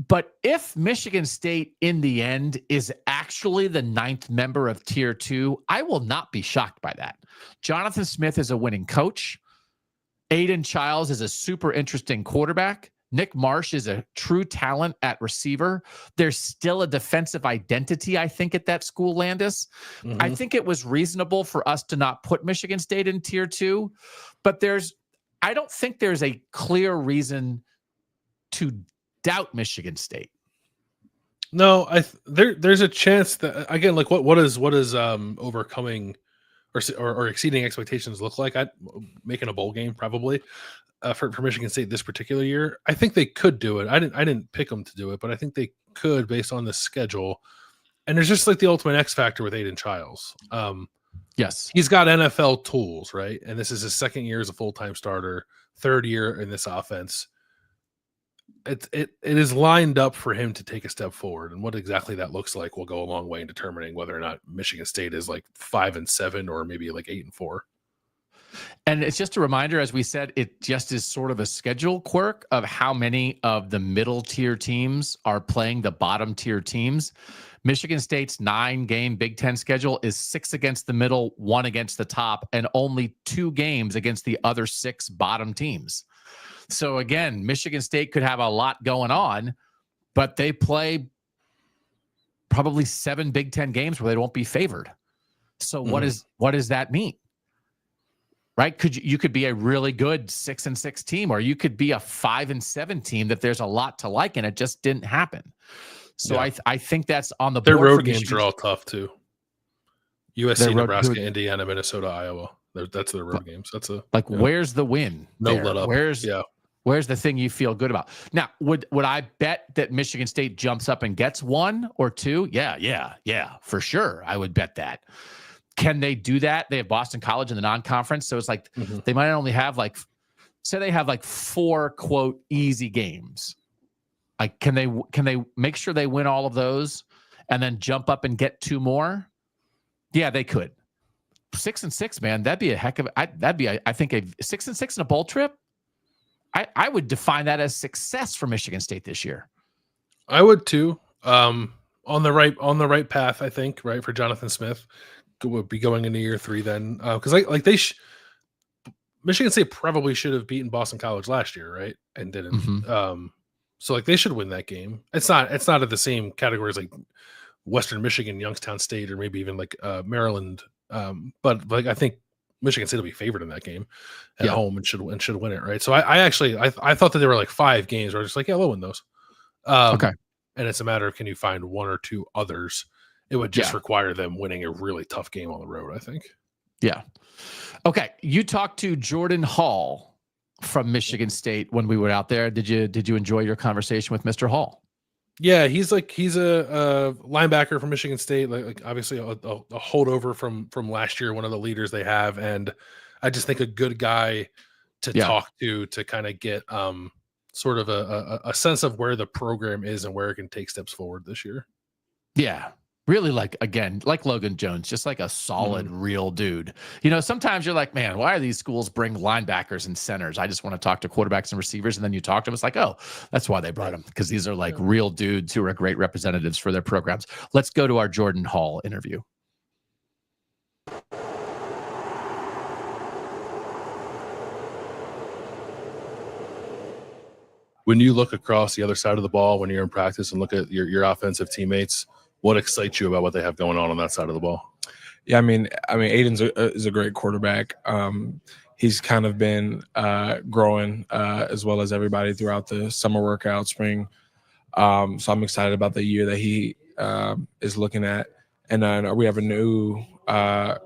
But if Michigan State in the end is actually the 9th member of tier 2, I will not be shocked by that. Jonathan Smith is a winning coach. Aiden Childs is a super interesting quarterback. Nick Marsh is a true talent at receiver. There's still a defensive identity, I think, at that school, Landis. Mm-hmm. I think it was reasonable for us to not put Michigan State in tier 2, but I don't think there's a clear reason to doubt Michigan State. No, there's a chance that, again, like what is overcoming or exceeding expectations look like? I'd making a bowl game probably for Michigan State this particular year. I think they could do it. I didn't pick them to do it, but I think they could based on the schedule. And there's just like the ultimate X factor with Aiden Childs. Yes, he's got NFL tools, right? And this is his 2nd year as a full-time starter, 3rd year in this offense. It is lined up for him to take a step forward, and what exactly that looks like will go a long way in determining whether or not Michigan State is like 5-7 or maybe like 8-4. And it's just a reminder, as we said, it just is sort of a schedule quirk of how many of the middle tier teams are playing the bottom tier teams. Michigan State's 9-game Big Ten schedule is 6 against the middle, 1 against the top, and only 2 games against the other 6 bottom teams. So again, Michigan State could have a lot going on, but they play probably 7 Big Ten games where they won't be favored. So what does that mean? Right? You could be a really good 6-6 team, or you could be a 5-7 team that there's a lot to like, and it just didn't happen. So yeah. I think that's on the board. Their road games are all tough too. USC, Nebraska, Indiana, Minnesota, Iowa. That's their road games. That's where's the win? No let up. Where's the thing you feel good about? Now, would I bet that Michigan State jumps up and gets 1 or 2? Yeah, for sure. I would bet that. Can they do that? They have Boston College in the non-conference, so it's like they might only have say they have 4 quote easy games. Like, can they make sure they win all of those and then jump up and get 2 more? Yeah, they could. 6-6, man. That'd be a heck of. I think a 6-6 in a bowl trip. I would define that as success for Michigan State this year. I would too. On the right path, I think. Right, for Jonathan Smith, would be going into year 3 then, because Michigan State probably should have beaten Boston College last year, right, and didn't. So like they should win that game. It's not at the same category as like Western Michigan, Youngstown State, or maybe even like Maryland. But like I think Michigan State will be favored in that game at home and should win it, right? So I actually thought that there were like 5 games where I was just like, yeah, we'll win those. Okay. And it's a matter of, can you find 1 or 2 others? It would just require them winning a really tough game on the road, I think. Yeah. Okay. You talked to Jordan Hall from Michigan State when we were out there. Did you enjoy your conversation with Mr. Hall? Yeah, he's a linebacker from Michigan State, like obviously a holdover from last year, one of the leaders they have, and I just think a good guy to talk to kind of get sort of a sense of where the program is and where it can take steps forward this year. Yeah. Really, like Logan Jones, just like a solid, real dude. You know, sometimes you're like, man, why are these schools bring linebackers and centers? I just want to talk to quarterbacks and receivers. And then you talk to them, it's like, oh, that's why they brought them, because these are like real dudes who are great representatives for their programs. Let's go to our Jordan Hall interview. When you look across the other side of the ball, when you're in practice and look at your offensive teammates, what excites you about what they have going on that side of the ball? Yeah, I mean, Aiden's is a great quarterback. He's kind of been growing as well as everybody throughout the summer workout, spring. So I'm excited about the year that he is looking at. And then we have a new kind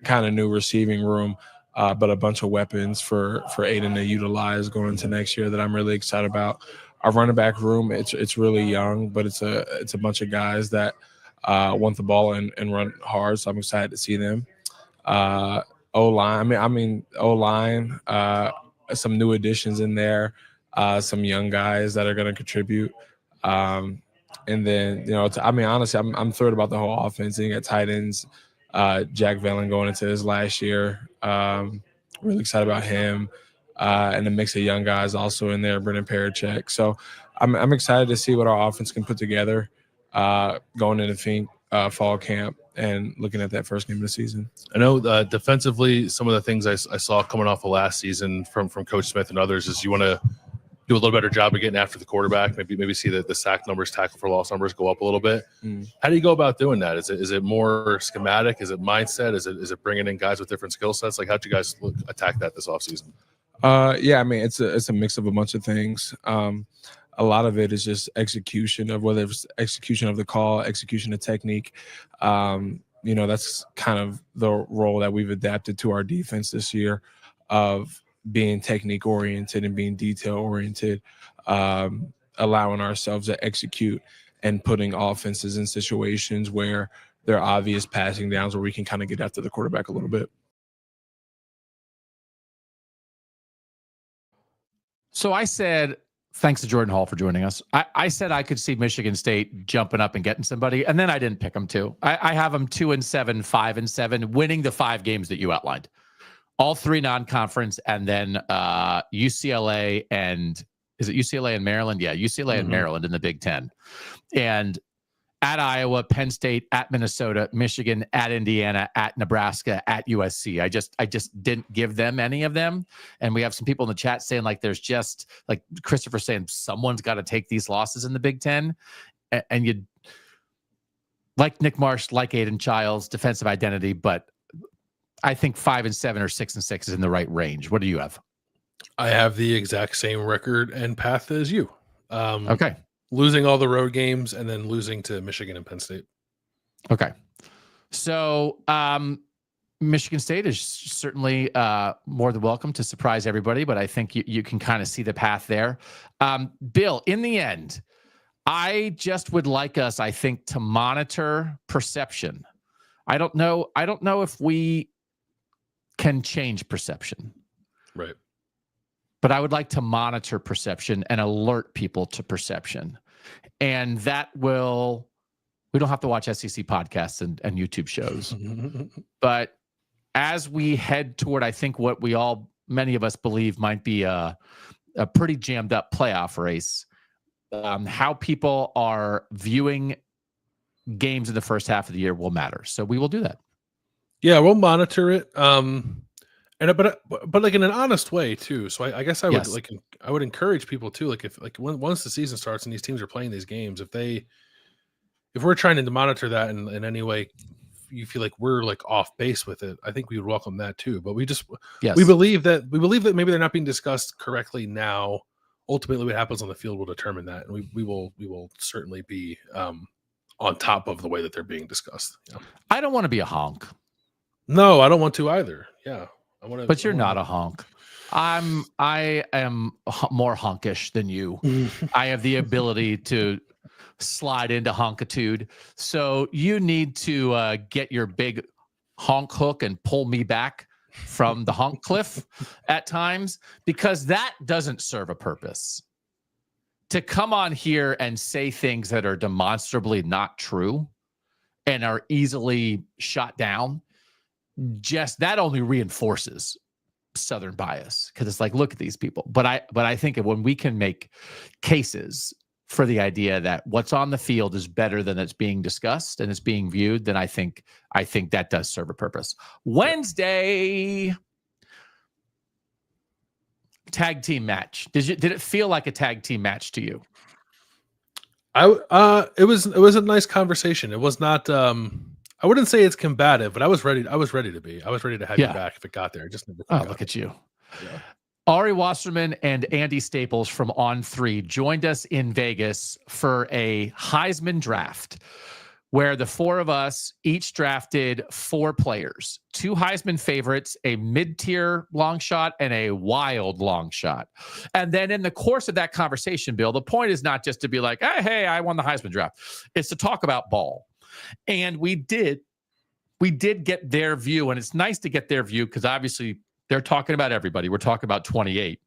of new receiving room, but a bunch of weapons for Aiden to utilize going into next year that I'm really excited about. Our running back room, it's really young, but it's a bunch of guys that want the ball and run hard. So I'm excited to see them. O-line, O-line, some new additions in there, some young guys that are going to contribute. And then, you know, honestly, I'm thrilled about the whole offense. You got tight ends, Jack Velen going into his last year. Really excited about him. And a mix of young guys also in there, Brendan Parachek. So I'm excited to see what our offense can put together going into fall camp and looking at that first game of the season. I know defensively, some of the things I saw coming off of last season from Coach Smith and others is you want to do a little better job of getting after the quarterback, maybe see the sack numbers, tackle for loss numbers go up a little bit. How do you go about doing that? Is it more schematic? Is it mindset? Is it bringing in guys with different skill sets? Like, how'd you guys attack that this offseason? Yeah, I mean, it's a mix of a bunch of things. A lot of it is just execution of whether it's execution of the call, execution of technique. You know, that's kind of the role that we've adapted to our defense this year of being technique oriented and being detail oriented, allowing ourselves to execute and putting offenses in situations where there are obvious passing downs where we can kind of get after the quarterback a little bit. So I said, thanks to Jordan Hall for joining us. I said I could see Michigan State jumping up and getting somebody, and then I didn't pick them to. I have them 2-7, 5-7, winning the 5 games that you outlined. All 3 non-conference, and then UCLA and is it UCLA and Maryland? Yeah, UCLA and Maryland in the Big Ten. And at Iowa, Penn State, at Minnesota, Michigan, at Indiana, at Nebraska, at USC. I just didn't give them any of them. And we have some people in the chat saying, like, there's just, like Christopher saying, someone's got to take these losses in the Big Ten. And you'd like Nick Marsh, like Aiden Childs, defensive identity, but I think 5-7 or 6-6 is in the right range. What do you have? I have the exact same record and path as you. Okay. Losing all the road games and then losing to Michigan and Penn State. Okay. So Michigan State is certainly more than welcome to surprise everybody, but I think you can kind of see the path there. Bill, in the end, I just would like us, I think, to monitor perception. I don't know if we can change perception. Right. But I would like to monitor perception and alert people to perception. And that we don't have to watch SEC podcasts and YouTube shows. But as we head toward, I think, what many of us believe might be a pretty jammed up playoff race, how people are viewing games in the first half of the year will matter. So we will do that. Yeah, we'll monitor it. And but like in an honest way too. So I guess I would Yes. I would encourage people too. Like if once the season starts and these teams are playing these games, if we're trying to monitor that in any way, you feel like we're like off base with it, I think we would welcome that too. But we believe that maybe they're not being discussed correctly now. Ultimately, what happens on the field will determine that, and we will certainly be on top of the way that they're being discussed. Yeah. I don't want to be a honk. No, I don't want to either. Yeah. But you're not a honk. I am more honkish than you. I have the ability to slide into honkitude. So you need to get your big honk hook and pull me back from the honk cliff at times, because that doesn't serve a purpose. To come on here and say things that are demonstrably not true and are easily shot down, just that only reinforces Southern bias, because it's like, look at these people. But I think when we can make cases for the idea that what's on the field is better than it's being discussed and it's being viewed, then I think that does serve a purpose. Wednesday tag team match. Did it feel like a tag team match to you? It was a nice conversation. It was not I wouldn't say it's combative, but I was ready to be. I was ready to have you back if it got there. I just never look at you. Yeah. Ari Wasserman and Andy Staples from On3 joined us in Vegas for a Heisman draft, where the four of us each drafted 4 players, 2 Heisman favorites, a mid-tier long shot, and a wild long shot. And then in the course of that conversation, Bill, the point is not just to be like, hey, I won the Heisman draft. It's to talk about ball. And we did get their view, and it's nice to get their view because obviously they're talking about everybody. We're talking about 28.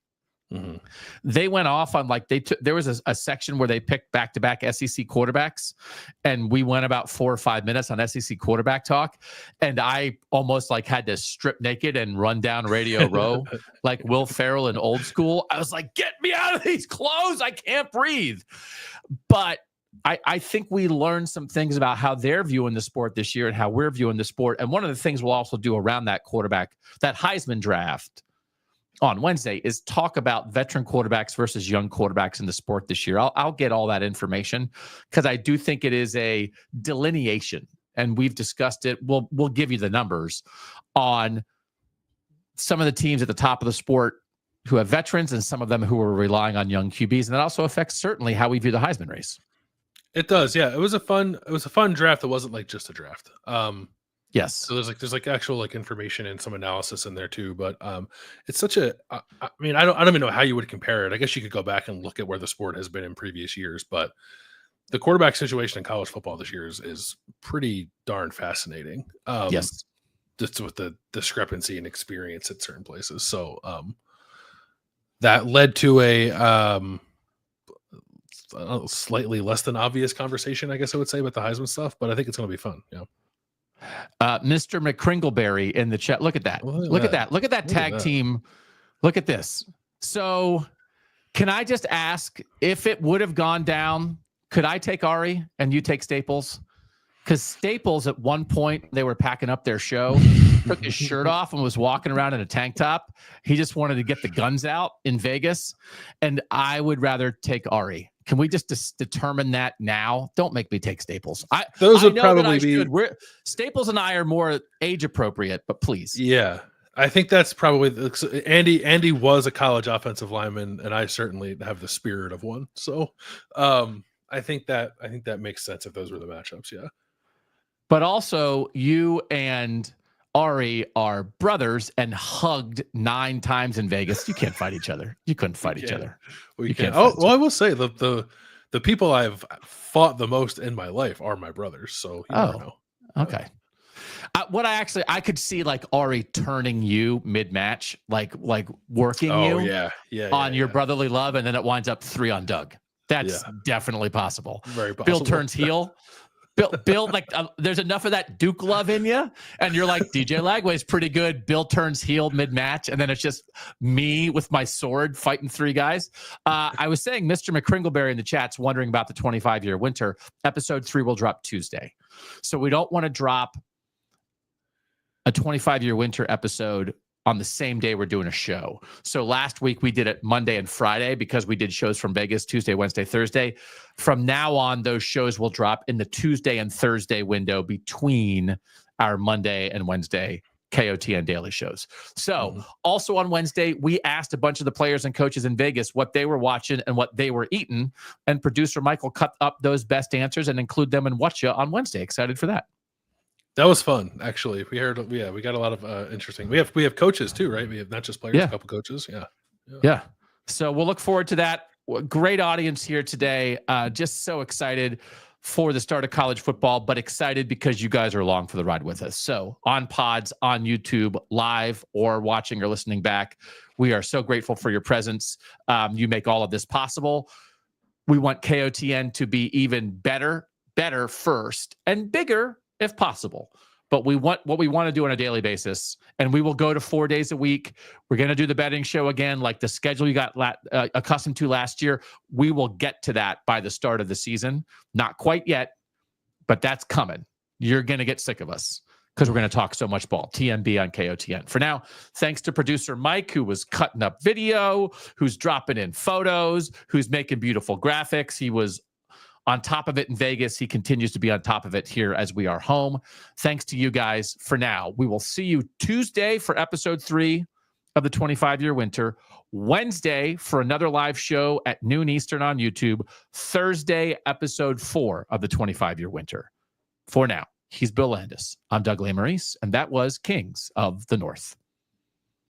Mm-hmm. They went off on there was a section where they picked back-to-back SEC quarterbacks, and we went about 4 or 5 minutes on SEC quarterback talk, and I almost had to strip naked and run down Radio Row like Will Ferrell in Old School. I was like, get me out of these clothes. I can't breathe. But I think we learned some things about how they're viewing the sport this year and how we're viewing the sport. And one of the things we'll also do around that Heisman draft on Wednesday is talk about veteran quarterbacks versus young quarterbacks in the sport this year. I'll get all that information because I do think it is a delineation, and we've discussed it. We'll give you the numbers on some of the teams at the top of the sport who have veterans and some of them who are relying on young QBs. And that also affects certainly how we view the Heisman race. It does, yeah. It was a fun draft. It wasn't just a draft. Yes. So there's actual information and some analysis in there too. But it's such a. I mean, I don't even know how you would compare it. I guess you could go back and look at where the sport has been in previous years. But the quarterback situation in college football this year is pretty darn fascinating. Yes. Just with the discrepancy in experience at certain places. So that led to a slightly less than obvious conversation, I guess I would say, about the Heisman stuff, but I think it's going to be fun. Yeah. Mr. McCringleberry in the chat. Look at that. Look at that. Look at that tag team. Look at this. So can I just ask, if it would have gone down, could I take Ari and you take Staples? Because Staples at one point, they were packing up their show, took his shirt off and was walking around in a tank top. He just wanted to get the guns out in Vegas. And I would rather take Ari. Can we just determine that now? Don't make me take Staples. Those would probably be. Staples and I are more age appropriate, but please. Yeah, I think that's probably Andy was a college offensive lineman, and I certainly have the spirit of one. So, I think that makes sense if those were the matchups. Yeah, but also you and Ari are brothers and hugged 9 times in Vegas. You can't fight each other. You couldn't fight each other. Well, you can't. Oh, well, I will say the people I've fought the most in my life are my brothers. So you never know. Okay. I could see Ari turning you mid-match, like working on your brotherly love, and then it winds up 3 on Doug. That's definitely possible. Very possible. Bill turns heel. Bill, there's enough of that Duke love in you, and you're like, DJ Lagway's pretty good. Bill turns heel mid-match, and then it's just me with my sword fighting 3 guys. I was saying Mr. McCringleberry in the chat's wondering about the 25-year winter. Episode 3 will drop Tuesday. So we don't want to drop a 25-year winter episode on the same day we're doing a show. So last week we did it Monday and Friday because we did shows from Vegas Tuesday, Wednesday, Thursday. From now on, those shows will drop in the Tuesday and Thursday window between our Monday and Wednesday KOTN daily shows. So also on Wednesday, we asked a bunch of the players and coaches in Vegas what they were watching and what they were eating. And producer Michael cut up those best answers and include them in What Ya on Wednesday. Excited for that. That was fun, actually. We got a lot of interesting. We have coaches too, right? We have not just players, a couple coaches. Yeah. So we'll look forward to that. Great audience here today. Just so excited for the start of college football, but excited because you guys are along for the ride with us. So on pods, on YouTube, live, or watching or listening back, we are so grateful for your presence. You make all of this possible. We want KOTN to be even better first, and bigger if possible. But we want what we want to do on a daily basis, and we will go to 4 days a week. We're going to do the betting show again, like the schedule you got accustomed to last year. We will get to that by the start of the season. Not quite yet, but that's coming. You're going to get sick of us because we're going to talk so much ball. TMB on KOTN. For now, thanks to producer Mike, who was cutting up video, who's dropping in photos, who's making beautiful graphics. He was on top of it in Vegas. He continues to be on top of it here as we are home. Thanks to you guys for now. We will see you Tuesday for episode 3 of the 25-year winter, Wednesday for another live show at noon Eastern on YouTube, Thursday, episode 4 of the 25-year winter. For now, he's Bill Landis. I'm Doug Lesmerises, and that was Kings of the North.